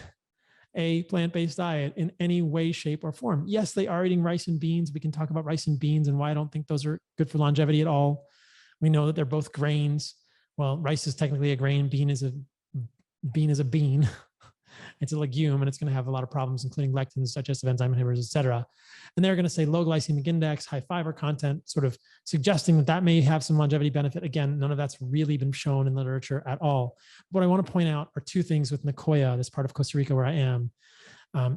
a plant-based diet in any way, shape, or form. Yes, they are eating rice and beans. We can talk about rice and beans and why I don't think those are good for longevity at all. We know that they're both grains. Well, rice is technically a grain. Bean is a bean. It's a legume, and it's going to have a lot of problems, including lectins, digestive enzyme inhibitors, et cetera. And they're going to say low glycemic index, high fiber content, sort of suggesting that that may have some longevity benefit. Again, none of that's really been shown in literature at all. What I want to point out are 2 things with Nicoya, this part of Costa Rica where I am,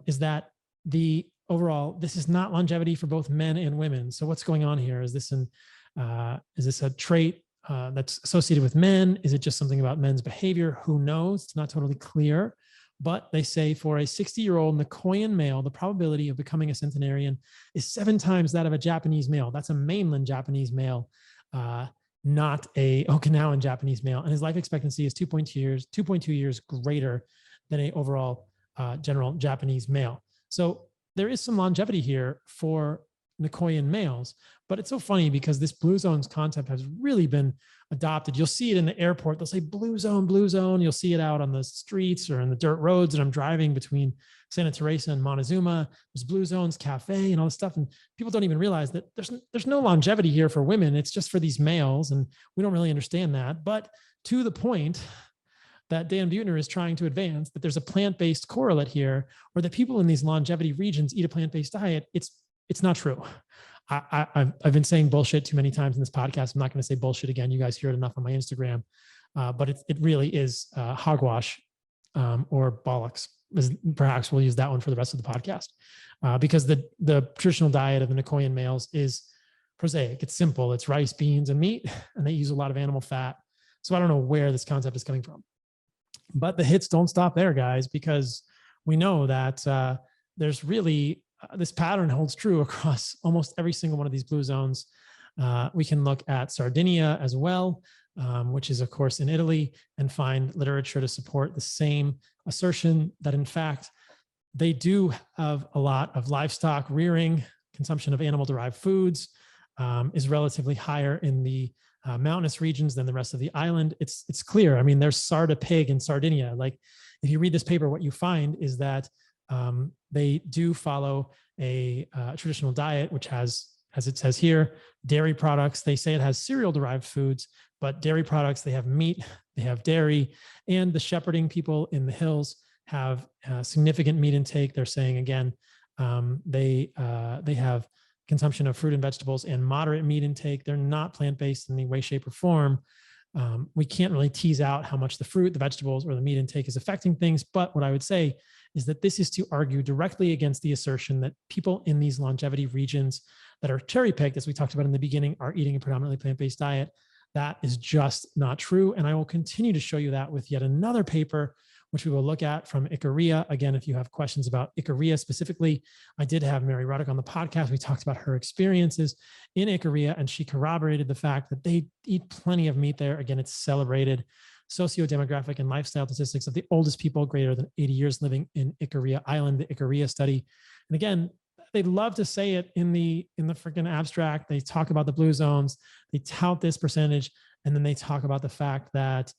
is that the overall, this is not longevity for both men and women. So what's going on here? Is this a trait that's associated with men? Is it just something about men's behavior? Who knows? It's not totally clear. But they say for a 60-year-old Nicoyan male, the probability of becoming a centenarian is 7 times that of a Japanese male. That's a mainland Japanese male, not a Okinawan Japanese male. And his life expectancy is 2.2 years greater than a overall general Japanese male. So there is some longevity here for Nicoyan males, but it's so funny because this blue zones concept has really been adopted. You'll see it in the airport. They'll say blue zone, blue zone. You'll see it out on the streets or in the dirt roads. And I'm driving between Santa Teresa and Montezuma. There's blue zones, cafe, and all this stuff. And people don't even realize that there's no longevity here for women. It's just for these males. And we don't really understand that. But to the point that Dan Buettner is trying to advance, that there's a plant-based correlate here, or that people in these longevity regions eat a plant-based diet, it's not true. I've been saying bullshit too many times in this podcast. I'm not going to say bullshit again. You guys hear it enough on my Instagram, but it really is hogwash or bollocks. Perhaps we'll use that one for the rest of the podcast because the traditional diet of the Nicoyan males is prosaic. It's simple. It's rice, beans, and meat, and they use a lot of animal fat. So I don't know where this concept is coming from. But the hits don't stop there, guys, because we know that there's really this pattern holds true across almost every single one of these blue zones. We can look at Sardinia as well, which is, of course, in Italy, and find literature to support the same assertion that, in fact, they do have a lot of livestock rearing. Consumption of animal-derived foods is relatively higher in the mountainous regions than the rest of the island. It's clear. I mean, there's Sarda pig in Sardinia. Like, if you read this paper, what you find is that they do follow a traditional diet, which has, as it says here, dairy products. They say it has cereal-derived foods, but dairy products, they have meat, they have dairy, and the shepherding people in the hills have significant meat intake. They're saying, again, They have consumption of fruit and vegetables and moderate meat intake. They're not plant-based in any way, shape, or form. We can't really tease out how much the fruit, the vegetables, or the meat intake is affecting things. But what I would say is that this is to argue directly against the assertion that people in these longevity regions that are cherry-picked, as we talked about in the beginning, are eating a predominantly plant-based diet. That is just not true. And I will continue to show you that with yet another paper, which we will look at from Ikaria. Again, if you have questions about Ikaria specifically, I did have Mary Ruddock on the podcast. We talked about her experiences in Ikaria, and she corroborated the fact that they eat plenty of meat there. Again, it's celebrated. Socio-demographic and lifestyle statistics of the oldest people greater than 80 years living in Ikaria Island, the Ikaria study. And again, they love to say it in the freaking abstract. They talk about the blue zones, they tout this percentage, and then they talk about the fact that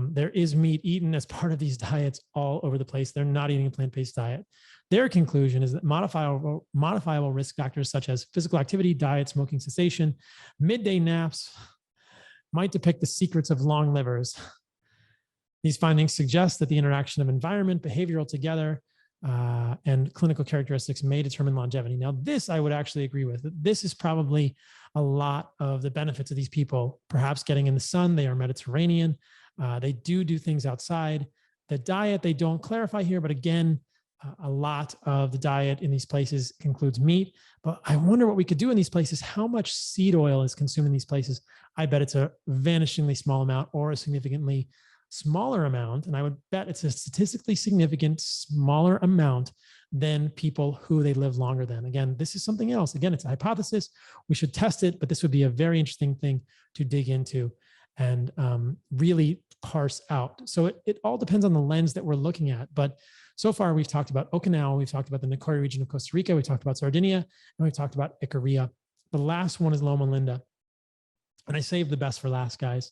there is meat eaten as part of these diets all over the place. They're not eating a plant-based diet. Their conclusion is that modifiable risk factors such as physical activity, diet, smoking cessation, midday naps might depict the secrets of long livers. These findings suggest that the interaction of environment, behavioral together, and clinical characteristics may determine longevity. Now, this I would actually agree with. This is probably a lot of the benefits of these people, perhaps getting in the sun. They are Mediterranean. They do things outside. The diet, they don't clarify here, but again, a lot of the diet in these places includes meat. But I wonder what we could do in these places. How much seed oil is consumed in these places? I bet it's a vanishingly small amount or a significantly smaller amount. And I would bet it's a statistically significant smaller amount than people who they live longer than. Again, this is something else. Again, it's a hypothesis. We should test it, but this would be a very interesting thing to dig into and really parse out. So it all depends on the lens that we're looking at. But so far, we've talked about Okinawa, we've talked about the Nicoya region of Costa Rica, we talked about Sardinia, and we've talked about Ikaria. The last one is Loma Linda. And I saved the best for last, guys,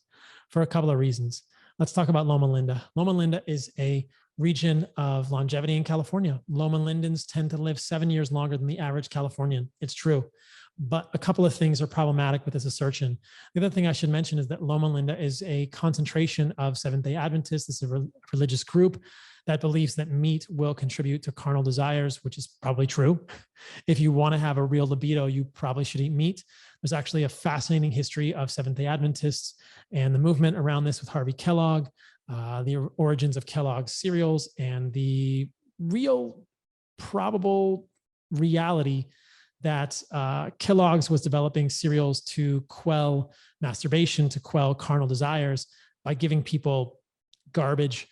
for a couple of reasons. Let's talk about Loma Linda. Loma Linda is a region of longevity in California. Loma Lindans tend to live 7 years longer than the average Californian. It's true. But a couple of things are problematic with this assertion. The other thing I should mention is that Loma Linda is a concentration of Seventh-day Adventists. This is a religious group that believes that meat will contribute to carnal desires, which is probably true. If you want to have a real libido, you probably should eat meat. There's actually a fascinating history of Seventh-day Adventists and the movement around this with Harvey Kellogg, the origins of Kellogg's cereals, and the real probable reality that Kellogg's was developing cereals to quell masturbation, to quell carnal desires by giving people garbage,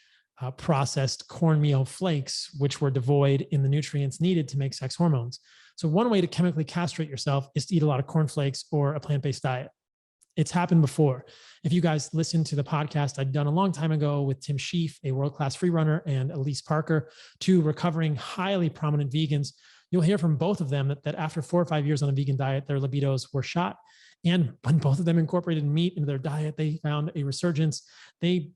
processed cornmeal flakes, which were devoid in the nutrients needed to make sex hormones. So one way to chemically castrate yourself is to eat a lot of cornflakes or a plant-based diet. It's happened before. If you guys listen to the podcast I'd done a long time ago with Tim Sheaf, a world-class free runner, and Elise Parker, two recovering highly prominent vegans, you'll hear from both of them that after 4 or 5 years on a vegan diet, their libidos were shot. And when both of them incorporated meat into their diet, they found a resurgence. They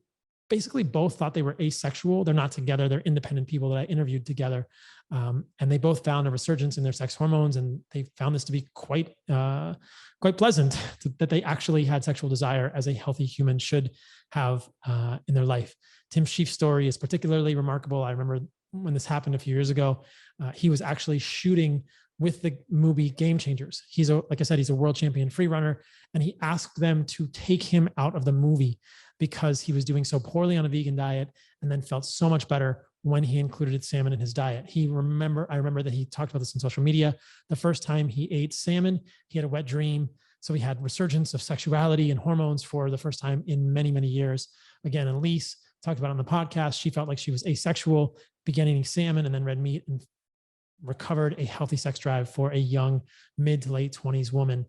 basically both thought they were asexual. They're not together. They're independent people that I interviewed together. And they both found a resurgence in their sex hormones. And they found this to be quite pleasant, that they actually had sexual desire as a healthy human should have in their life. Tim Sheaf's story is particularly remarkable. I remember when this happened a few years ago, he was actually shooting with the movie Game Changers. Like I said, he's a world champion free runner, and he asked them to take him out of the movie because he was doing so poorly on a vegan diet and then felt so much better when he included salmon in his diet. I remember that he talked about this on social media. The first time he ate salmon, he had a wet dream. So he had resurgence of sexuality and hormones for the first time in many, many years. Again, Elise talked about it on the podcast. She felt like she was asexual, began eating salmon and then red meat, and recovered a healthy sex drive for a young mid to late 20s woman.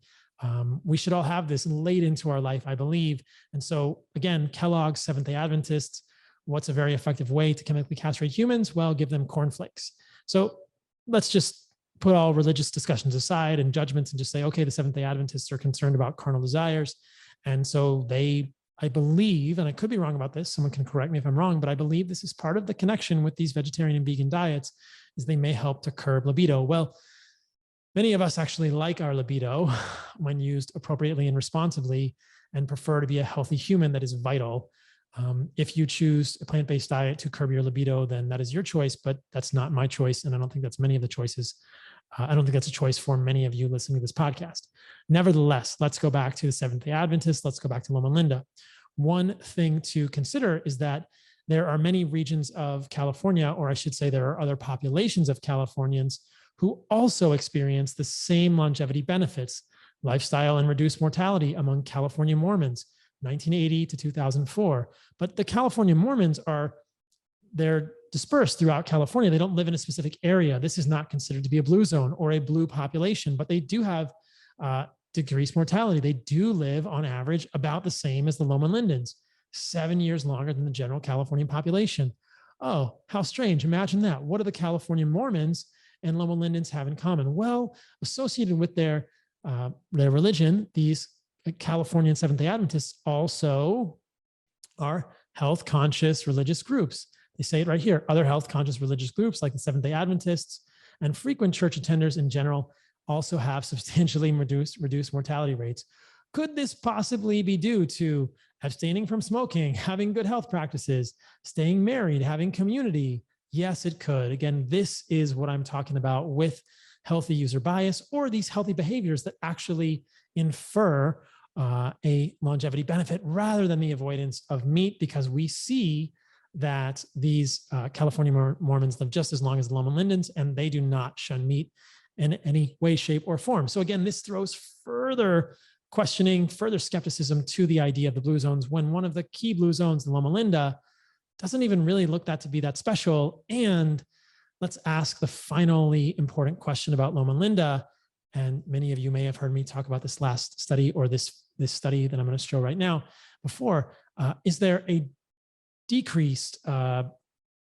We should all have this late into our life, I believe. And so again, Kellogg's, Seventh-day Adventists, what's a very effective way to chemically castrate humans? Well, give them cornflakes. So let's just put all religious discussions aside and judgments and just say, okay, the Seventh-day Adventists are concerned about carnal desires. And so I believe, and I could be wrong about this, someone can correct me if I'm wrong, but I believe this is part of the connection with these vegetarian and vegan diets, is they may help to curb libido. Well, many of us actually like our libido when used appropriately and responsibly and prefer to be a healthy human that is vital. If you choose a plant-based diet to curb your libido, then that is your choice, but that's not my choice. And I don't think that's many of the choices. I don't think that's a choice for many of you listening to this podcast. Nevertheless, let's go back to the Seventh-day Adventists. Let's go back to Loma Linda. One thing to consider is that there are many regions of California, or I should say there are other populations of Californians who also experience the same longevity benefits, lifestyle and reduced mortality among California Mormons, 1980 to 2004. But the California Mormons they're dispersed throughout California. They don't live in a specific area. This is not considered to be a blue zone or a blue population, but they do have decreased mortality. They do live on average about the same as the Loma Lindans, 7 years longer than the general Californian population. Oh, how strange. Imagine that. What do the California Mormons and Loma Lindans have in common? Well, associated with their religion, these Californian Seventh-day Adventists also are health-conscious religious groups. They say it right here. Other health-conscious religious groups like the Seventh-day Adventists and frequent church attenders in general also have substantially reduced mortality rates. Could this possibly be due to abstaining from smoking, having good health practices, staying married, having community? Yes, it could. Again, this is what I'm talking about with healthy user bias, or these healthy behaviors that actually infer a longevity benefit rather than the avoidance of meat, because we see that these California Mormons live just as long as the Loma Lindans, and they do not shun meat in any way, shape, or form. So again, this throws further questioning, further skepticism to the idea of the blue zones, when one of the key blue zones, the Loma Linda, doesn't even really look to be that special. And let's ask the finally important question about Loma Linda. And many of you may have heard me talk about this last study, or this study that I'm going to show right now before. Is there a decrease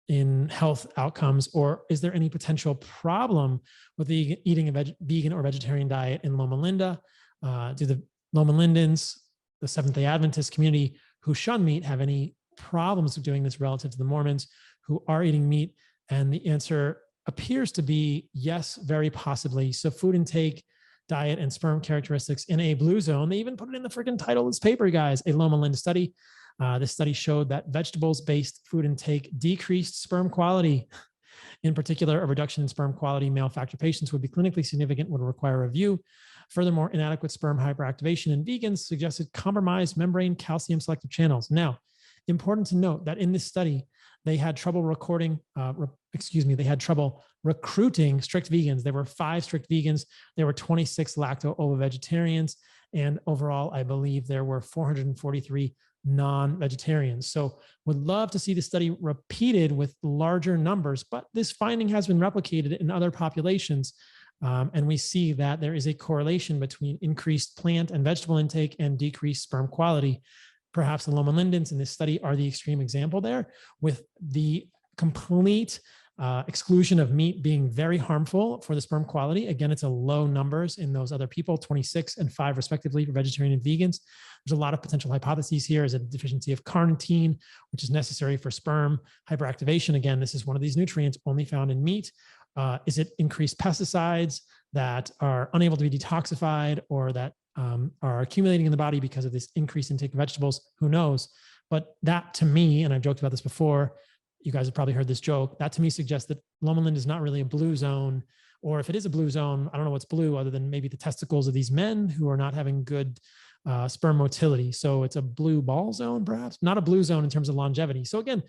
in health outcomes, or is there any potential problem with eating a vegan or vegetarian diet in Loma Linda? Do the Loma Lindans, the Seventh-day Adventist community who shun meat, have any problems with doing this relative to the Mormons who are eating meat? And the answer appears to be yes, very possibly. So food intake, diet, and sperm characteristics in a blue zone. They even put it in the freaking title of this paper, guys, a Loma Linda study. This study showed that vegetables-based food intake decreased sperm quality. In particular, a reduction in sperm quality in male factor patients would be clinically significant, would require review. Furthermore, inadequate sperm hyperactivation in vegans suggested compromised membrane calcium selective channels. Now, important to note that in this study, they had trouble they had trouble recruiting strict vegans. There were 5 strict vegans. There were 26 lacto-ovo-vegetarians. And overall, I believe there were 443 non-vegetarians. So would love to see the study repeated with larger numbers, but this finding has been replicated in other populations. And we see that there is a correlation between increased plant and vegetable intake and decreased sperm quality. Perhaps the Loma Lindans in this study are the extreme example there, with the complete exclusion of meat being very harmful for the sperm quality. Again, it's a low numbers in those other people, 26 and 5 respectively for vegetarian and vegans. There's a lot of potential hypotheses here. Is it a deficiency of carnitine, which is necessary for sperm hyperactivation? Again, this is one of these nutrients only found in meat. Is it increased pesticides that are unable to be detoxified, or that are accumulating in the body because of this increased intake of vegetables? Who knows? But that to me, and I've joked about this before, you guys have probably heard this joke, that to me suggests that Loma Linda is not really a blue zone, or if it is a blue zone, I don't know what's blue other than maybe the testicles of these men who are not having good sperm motility. So it's a blue ball zone, perhaps, not a blue zone in terms of longevity. So again,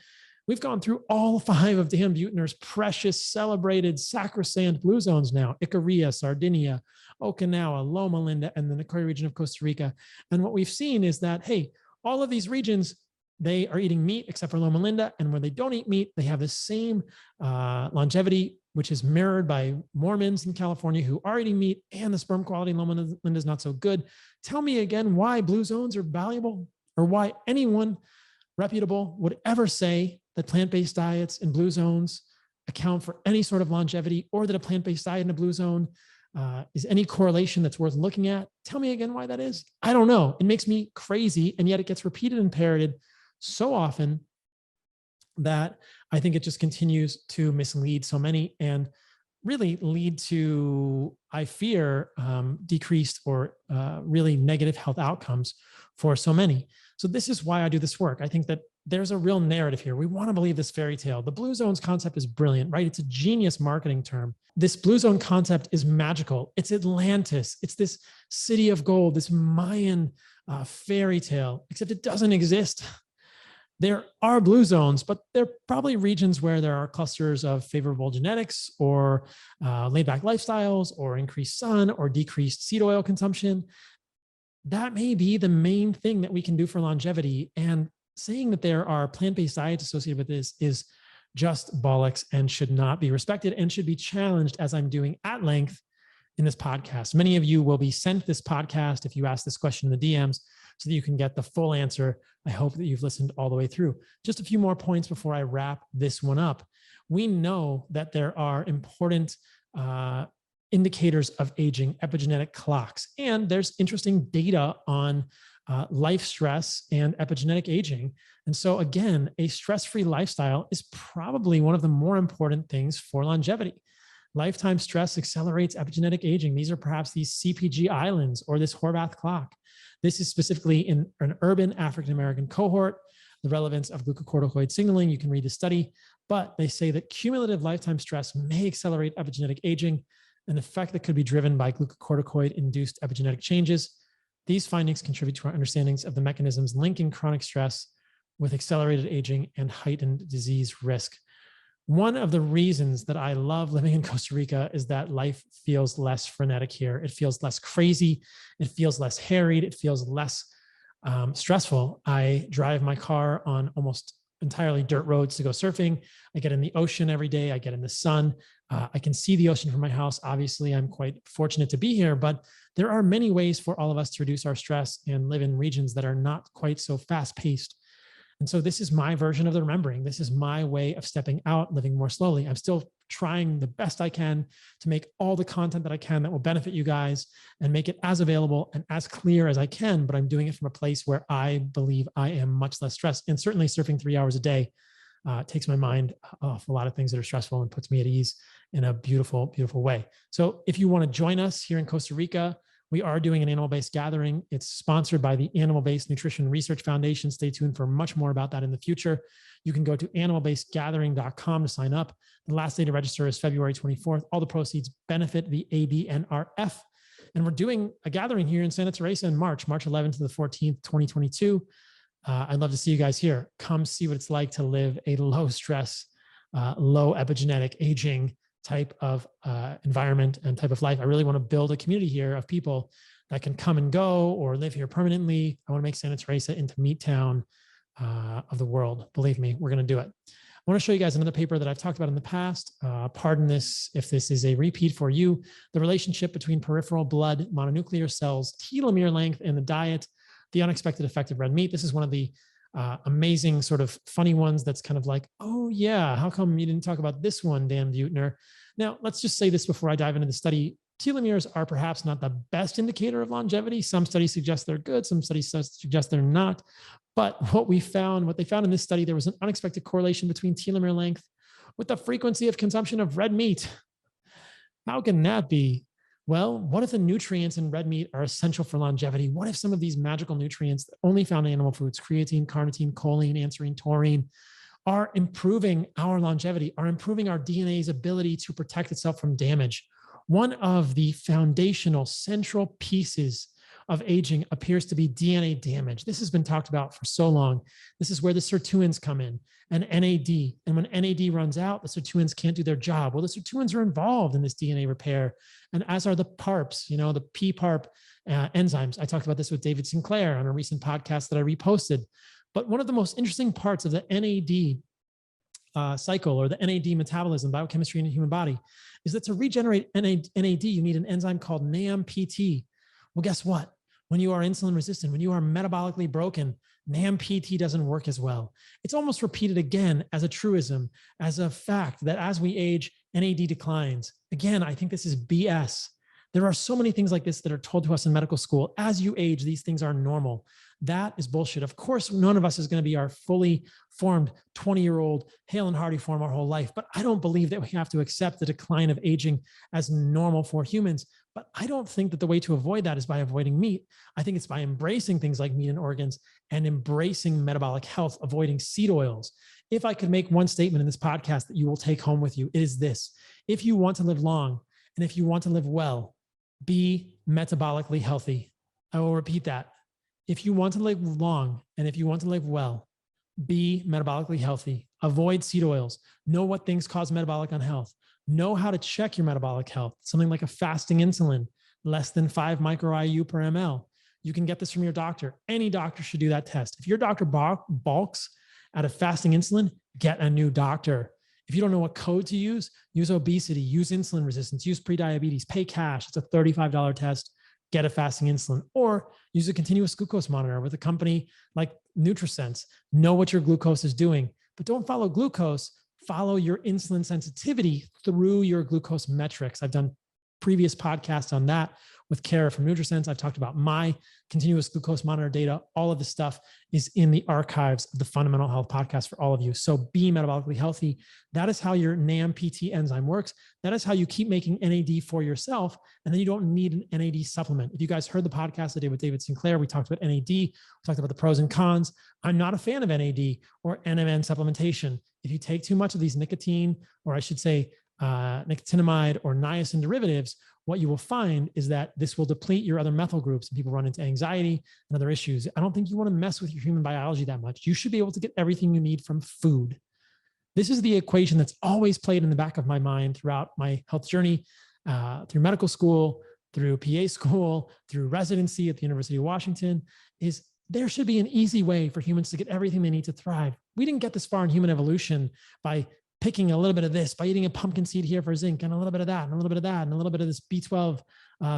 we've gone through all 5 of Dan Buettner's precious, celebrated, sacrosanct blue zones now: Ikaria, Sardinia, Okinawa, Loma Linda, and the Nicoya region of Costa Rica. And what we've seen is that, hey, all of these regions, they are eating meat except for Loma Linda. And when they don't eat meat, they have the same longevity, which is mirrored by Mormons in California who are eating meat, and the sperm quality in Loma Linda is not so good. Tell me again why blue zones are valuable, or why anyone reputable would ever say that plant-based diets in blue zones account for any sort of longevity, or that a plant-based diet in a blue zone is any correlation that's worth looking at. Tell me again why that is. I don't know. It makes me crazy, and yet it gets repeated and parroted so often that I think it just continues to mislead so many, and really lead to, I fear, decreased or really negative health outcomes for so many. So this is why I do this work. I think that there's a real narrative here. We want to believe this fairy tale. The blue zones concept is brilliant, right? It's a genius marketing term. This blue zone concept is magical. It's Atlantis. It's this city of gold, this Mayan fairy tale, except it doesn't exist. There are blue zones, but they're probably regions where there are clusters of favorable genetics or laid back lifestyles or increased sun or decreased seed oil consumption. That may be the main thing that we can do for longevity. And saying that there are plant-based diets associated with this is just bollocks and should not be respected and should be challenged, as I'm doing at length in this podcast. Many of you will be sent this podcast if you ask this question in the DMs so that you can get the full answer. I hope that you've listened all the way through. Just a few more points before I wrap this one up. We know that there are important indicators of aging, epigenetic clocks, and there's interesting data on life stress and epigenetic aging. And so again, a stress-free lifestyle is probably one of the more important things for longevity. Lifetime stress accelerates epigenetic aging. These are perhaps these CPG islands or this Horvath clock. This is specifically in an urban African-American cohort, the relevance of glucocorticoid signaling. You can read the study, but they say that cumulative lifetime stress may accelerate epigenetic aging, an effect that could be driven by glucocorticoid-induced epigenetic changes. These findings contribute to our understandings of the mechanisms linking chronic stress with accelerated aging and heightened disease risk. One of the reasons that I love living in Costa Rica is that life feels less frenetic here. It feels less crazy. It feels less harried. It feels less stressful. I drive my car on almost entirely dirt roads to go surfing. I get in the ocean every day. I get in the sun. I can see the ocean from my house. Obviously, I'm quite fortunate to be here, but there are many ways for all of us to reduce our stress and live in regions that are not quite so fast-paced. And so this is my version of the remembering. This is my way of stepping out, living more slowly. I'm still trying the best I can to make all the content that I can that will benefit you guys and make it as available and as clear as I can, but I'm doing it from a place where I believe I am much less stressed. And certainly surfing 3 hours a day takes my mind off a lot of things that are stressful and puts me at ease in a beautiful, beautiful way. So if you want to join us here in Costa Rica, we are doing an animal-based gathering. It's sponsored by the Animal-Based Nutrition Research Foundation. Stay tuned for much more about that in the future. You can go to animalbasedgathering.com to sign up. The last day to register is February 24th. All the proceeds benefit the ABNRF. And we're doing a gathering here in Santa Teresa in March 11th to the 14th, 2022. I'd love to see you guys here. Come see what it's like to live a low stress, low epigenetic aging type of environment and type of life. I really want to build a community here of people that can come and go or live here permanently. I want to make Santa Teresa into Meat Town of the world. Believe me, we're going to do it. I want to show you guys another paper that I've talked about in the past. Pardon this if this is a repeat for you. The relationship between peripheral blood mononuclear cells, telomere length, and the diet, the unexpected effect of red meat. This is one of the amazing sort of funny ones that's kind of like, oh yeah, how come you didn't talk about this one, Dan Buettner? Now, let's just say this before I dive into the study. Telomeres are perhaps not the best indicator of longevity. Some studies suggest they're good. Some studies suggest they're not. But what they found in this study, there was an unexpected correlation between telomere length with the frequency of consumption of red meat. How can that be? Well, what if the nutrients in red meat are essential for longevity? What if some of these magical nutrients only found in animal foods, creatine, carnitine, choline, anserine, taurine, are improving our longevity, are improving our DNA's ability to protect itself from damage? One of the foundational central pieces of aging appears to be DNA damage. This has been talked about for so long. This is where the sirtuins come in and NAD. And when NAD runs out, the sirtuins can't do their job. Well, the sirtuins are involved in this DNA repair, and as are the PARPs, the PPARP enzymes. I talked about this with David Sinclair on a recent podcast that I reposted. But one of the most interesting parts of the NAD cycle or the NAD metabolism, biochemistry in the human body, is that to regenerate NAD, you need an enzyme called NAMPT. Well, guess what? When you are insulin resistant, when you are metabolically broken, NAMPT doesn't work as well. It's almost repeated again as a truism, as a fact that as we age, NAD declines. Again, I think this is BS. There are so many things like this that are told to us in medical school. As you age, these things are normal. That is bullshit. Of course, none of us is going to be our fully formed 20-year-old hale and hearty form our whole life. But I don't believe that we have to accept the decline of aging as normal for humans. But I don't think that the way to avoid that is by avoiding meat. I think it's by embracing things like meat and organs and embracing metabolic health, avoiding seed oils. If I could make one statement in this podcast that you will take home with you, it is this: if you want to live long and if you want to live well, be metabolically healthy. I will repeat that. If you want to live long and if you want to live well, be metabolically healthy. Avoid seed oils. Know what things cause metabolic unhealth. Know how to check your metabolic health. Something like a fasting insulin, less than 5 micro-IU per ml. You can get this from your doctor. Any doctor should do that test. If your doctor balks at a fasting insulin, get a new doctor. If you don't know what code to use obesity, use insulin resistance, use prediabetes, pay cash. It's a $35 test. Get a fasting insulin, or use a continuous glucose monitor with a company like Nutrisense. Know what your glucose is doing, but don't follow glucose. Follow your insulin sensitivity through your glucose metrics. I've done previous podcasts on that with Kara from Nutrisense. I've talked about my continuous glucose monitor data. All of the stuff is in the archives of the Fundamental Health podcast for all of you. So be metabolically healthy. That is how your NAMPT enzyme works. That is how you keep making NAD for yourself. And then you don't need an NAD supplement. If you guys heard the podcast I did with David Sinclair, we talked about NAD. We talked about the pros and cons. I'm not a fan of NAD or NMN supplementation. If you take too much of these nicotine, or I should say nicotinamide or niacin derivatives, what you will find is that this will deplete your other methyl groups and people run into anxiety and other issues. I don't think you want to mess with your human biology that much. You should be able to get everything you need from food. This is the equation that's always played in the back of my mind throughout my health journey, through medical school, through PA school, through residency at the University of Washington, is there should be an easy way for humans to get everything they need to thrive. We didn't get this far in human evolution by picking a little bit of this, by eating a pumpkin seed here for zinc and a little bit of that and a little bit of that and a little bit of this B12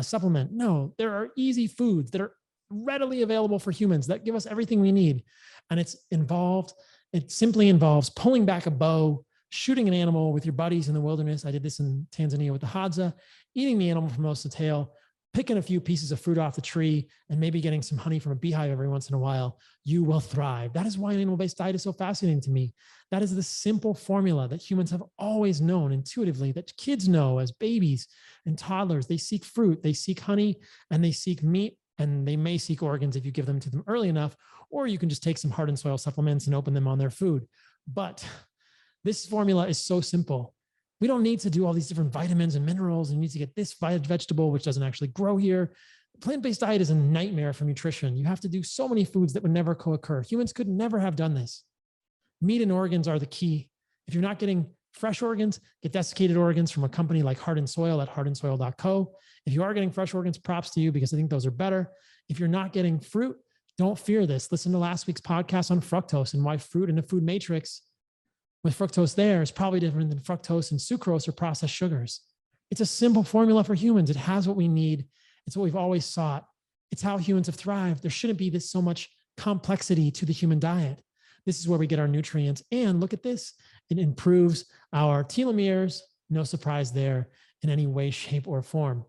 supplement. No, there are easy foods that are readily available for humans that give us everything we need. And it simply involves pulling back a bow, shooting an animal with your buddies in the wilderness. I did this in Tanzania with the Hadza, eating the animal from nose to tail, picking a few pieces of fruit off the tree, and maybe getting some honey from a beehive every once in a while. You will thrive. That is why an animal-based diet is so fascinating to me. That is the simple formula that humans have always known intuitively, that kids know as babies and toddlers. They seek fruit, they seek honey, and they seek meat, and they may seek organs if you give them to them early enough, or you can just take some heart and soil supplements and open them on their food. But this formula is so simple. We don't need to do all these different vitamins and minerals, and you need to get this vegetable, which doesn't actually grow here. Plant-based diet is a nightmare for nutrition. You have to do so many foods that would never co-occur. Humans could never have done this. Meat and organs are the key. If you're not getting fresh organs, get desiccated organs from a company like Heart and Soil at heartandsoil.co. If you are getting fresh organs, props to you, because I think those are better. If you're not getting fruit, don't fear this. Listen to last week's podcast on fructose and why fruit in the food matrix with fructose there is probably different than fructose and sucrose or processed sugars. It's a simple formula for humans. It has what we need. It's what we've always sought. It's how humans have thrived. There shouldn't be this so much complexity to the human diet. This is where we get our nutrients. And look at this. It improves our telomeres. No surprise there in any way, shape, or form.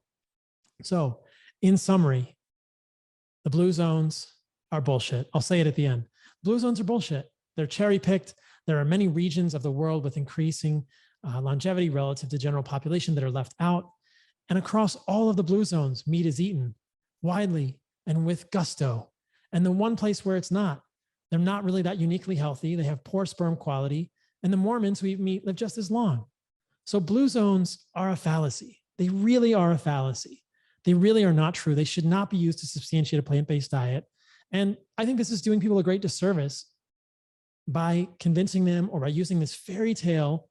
So in summary, the blue zones are bullshit. I'll say it at the end. Blue zones are bullshit. They're cherry-picked. There are many regions of the world with increasing longevity relative to general population that are left out. And across all of the blue zones, meat is eaten widely and with gusto. And the one place where it's not, they're not really that uniquely healthy. They have poor sperm quality. And the Mormons who eat meat live just as long. So blue zones are a fallacy. They really are a fallacy. They really are not true. They should not be used to substantiate a plant-based diet. And I think this is doing people a great disservice by convincing them, or by using this fairy tale,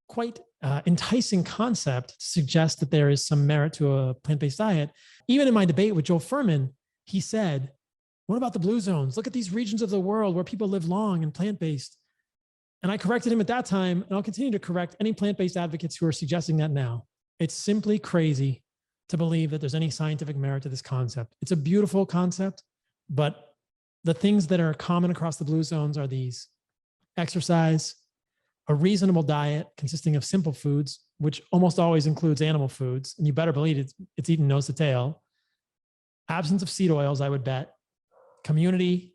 quite enticing concept to suggest that there is some merit to a plant-based diet. Even in my debate with Joe Furman, he said, what about the blue zones? Look at these regions of the world where people live long and plant-based. And I corrected him at that time, and I'll continue to correct any plant-based advocates who are suggesting that now. It's simply crazy to believe that there's any scientific merit to this concept. It's a beautiful concept, but the things that are common across the blue zones are these: exercise, a reasonable diet consisting of simple foods, which almost always includes animal foods, and you better believe it's eaten nose to tail, absence of seed oils, I would bet, community,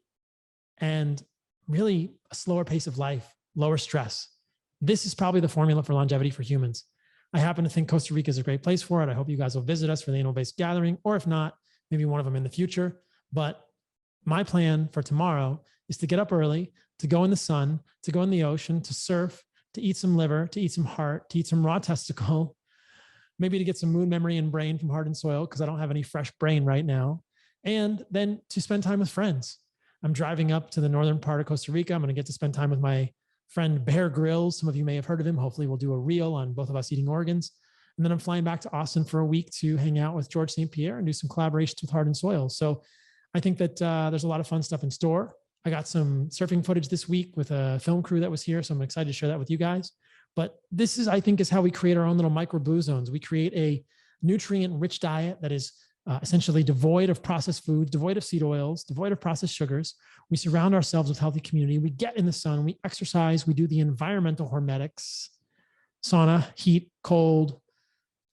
and really a slower pace of life, lower stress. This is probably the formula for longevity for humans. I happen to think Costa Rica is a great place for it. I hope you guys will visit us for the animal-based gathering, or if not, maybe one of them in the future. But my plan for tomorrow is to get up early, to go in the sun, to go in the ocean, to surf, to eat some liver, to eat some heart, to eat some raw testicle, maybe to get some mood memory and brain from Heart and Soil because I don't have any fresh brain right now, and then to spend time with friends. I'm driving up to the northern part of Costa Rica. I'm going to get to spend time with my friend Bear Grylls. Some of you may have heard of him. Hopefully we'll do a reel on both of us eating organs. And then I'm flying back to Austin for a week to hang out with George St. Pierre and do some collaborations with Heart and Soil. So I think that there's a lot of fun stuff in store. I got some surfing footage this week with a film crew that was here. So I'm excited to share that with you guys. But this is, I think, is how we create our own little micro blue zones. We create a nutrient-rich diet that is essentially devoid of processed foods, devoid of seed oils, devoid of processed sugars. We surround ourselves with healthy community. We get in the sun, we exercise, we do the environmental hormetics, sauna, heat, cold,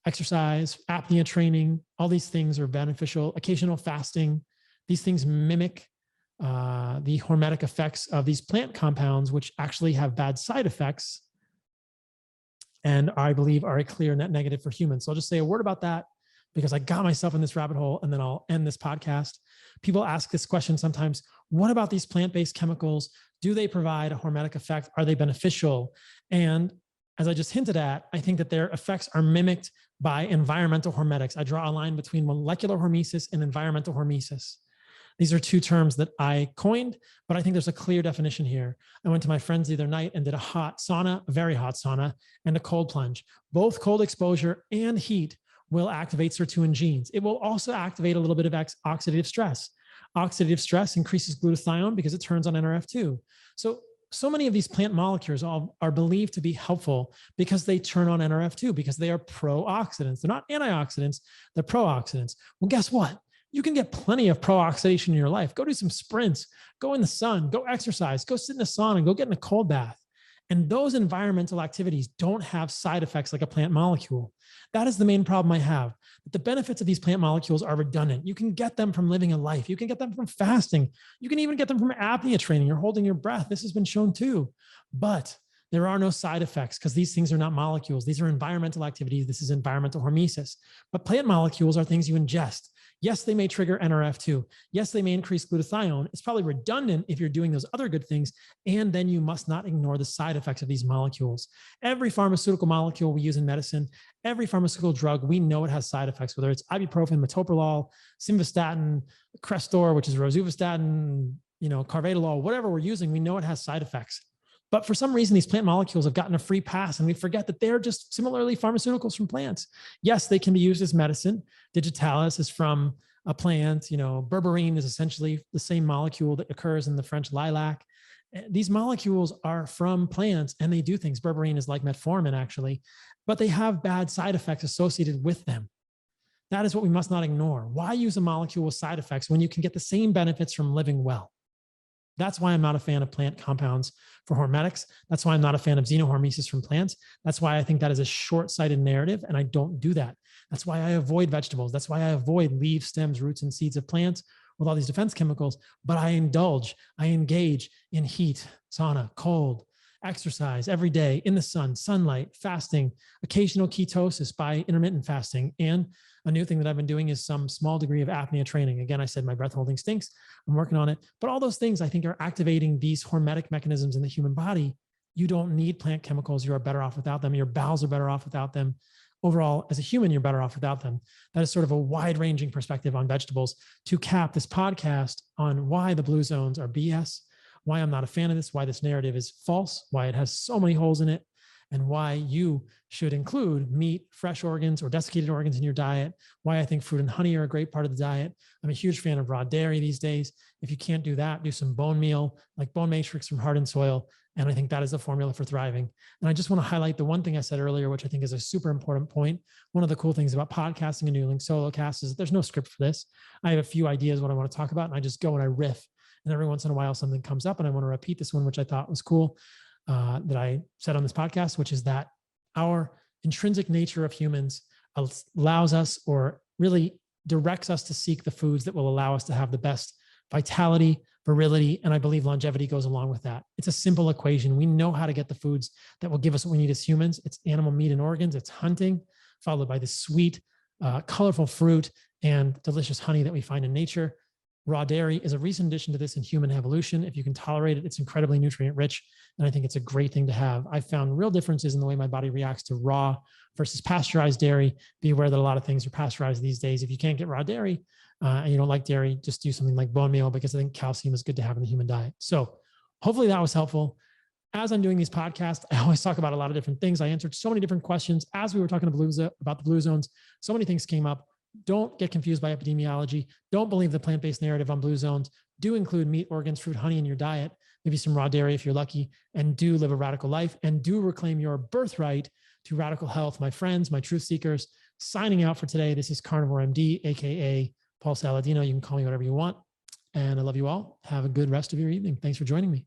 exercise, apnea training. All these things are beneficial. Occasional fasting. These things mimic the hormetic effects of these plant compounds, which actually have bad side effects and I believe are a clear net negative for humans. So I'll just say a word about that because I got myself in this rabbit hole, and then I'll end this podcast. People ask this question sometimes: what about these plant-based chemicals? Do they provide a hormetic effect? Are they beneficial? And as I just hinted at, I think that their effects are mimicked by environmental hormetics. I draw a line between molecular hormesis and environmental hormesis. These are two terms that I coined, but I think there's a clear definition here. I went to my friends the other night and did a hot sauna, a very hot sauna, and a cold plunge. Both cold exposure and heat will activate sirtuin genes. It will also activate a little bit of oxidative stress. Oxidative stress increases glutathione because it turns on NRF2. So many of these plant molecules are believed to be helpful because they turn on NRF2, because they are pro-oxidants. They're not antioxidants, they're pro-oxidants. Well, guess what? You can get plenty of pro-oxidation in your life. Go do some sprints, go in the sun, go exercise, go sit in the sauna, go get in a cold bath. And those environmental activities don't have side effects like a plant molecule. That is the main problem I have. The benefits of these plant molecules are redundant. You can get them from living a life. You can get them from fasting. You can even get them from apnea training or holding your breath. This has been shown too. But there are no side effects because these things are not molecules. These are environmental activities. This is environmental hormesis. But plant molecules are things you ingest. Yes, they may trigger NRF2. Yes, they may increase glutathione. It's probably redundant if you're doing those other good things. And then you must not ignore the side effects of these molecules. Every pharmaceutical molecule we use in medicine, every pharmaceutical drug, we know it has side effects, whether it's ibuprofen, metoprolol, simvastatin, Crestor, which is rosuvastatin, carvedilol, whatever we're using, we know it has side effects. But for some reason, these plant molecules have gotten a free pass, and we forget that they're just similarly pharmaceuticals from plants. Yes, they can be used as medicine. Digitalis is from a plant. Berberine is essentially the same molecule that occurs in the French lilac. These molecules are from plants, and they do things. Berberine is like metformin, actually, but they have bad side effects associated with them. That is what we must not ignore. Why use a molecule with side effects when you can get the same benefits from living well? That's why I'm not a fan of plant compounds for hormetics. That's why I'm not a fan of xenohormesis from plants. That's why I think that is a short-sighted narrative, and I don't do that. That's why I avoid vegetables. That's why I avoid leaves, stems, roots, and seeds of plants with all these defense chemicals. But I engage in heat, sauna, cold, exercise every day in the sun, sunlight, fasting, occasional ketosis by intermittent fasting. And a new thing that I've been doing is some small degree of apnea training. Again, I said my breath holding stinks. I'm working on it. But all those things I think are activating these hormetic mechanisms in the human body. You don't need plant chemicals. You are better off without them. Your bowels are better off without them. Overall, as a human, you're better off without them. That is sort of a wide-ranging perspective on vegetables to cap this podcast on why the blue zones are BS, why I'm not a fan of this, why this narrative is false, why it has so many holes in it, and why you should include meat, fresh organs, or desiccated organs in your diet, why I think fruit and honey are a great part of the diet. I'm a huge fan of raw dairy these days. If you can't do that, do some bone meal, like Bone Matrix from Heart and Soil, and I think that is the formula for thriving. And I just want to highlight the one thing I said earlier, which I think is a super important point. One of the cool things about podcasting and doing solo casts is that there's no script for this. I have a few ideas what I want to talk about, and I just go and I riff. And every once in a while, something comes up, and I want to repeat this one, which I thought was cool. That I said on this podcast, which is that our intrinsic nature of humans allows us, or really directs us, to seek the foods that will allow us to have the best vitality, virility, and I believe longevity goes along with that. It's a simple equation. We know how to get the foods that will give us what we need as humans. It's animal meat and organs. It's hunting, followed by the sweet, colorful fruit and delicious honey that we find in nature. Raw dairy is a recent addition to this in human evolution. If you can tolerate it, it's incredibly nutrient rich. And I think it's a great thing to have. I've found real differences in the way my body reacts to raw versus pasteurized dairy. Be aware that a lot of things are pasteurized these days. If you can't get raw dairy and you don't like dairy, just do something like bone meal, because I think calcium is good to have in the human diet. So hopefully that was helpful. As I'm doing these podcasts, I always talk about a lot of different things. I answered so many different questions as we were talking about the blue zones. So many things came up. Don't get confused by epidemiology. Don't believe the plant-based narrative on blue zones. Do include meat, organs, fruit, honey in your diet, maybe some raw dairy if you're lucky, and do live a radical life, and do reclaim your birthright to radical health. My friends, my truth seekers, signing out for today. This is Carnivore MD, AKA Paul Saladino. You can call me whatever you want. And I love you all. Have a good rest of your evening. Thanks for joining me.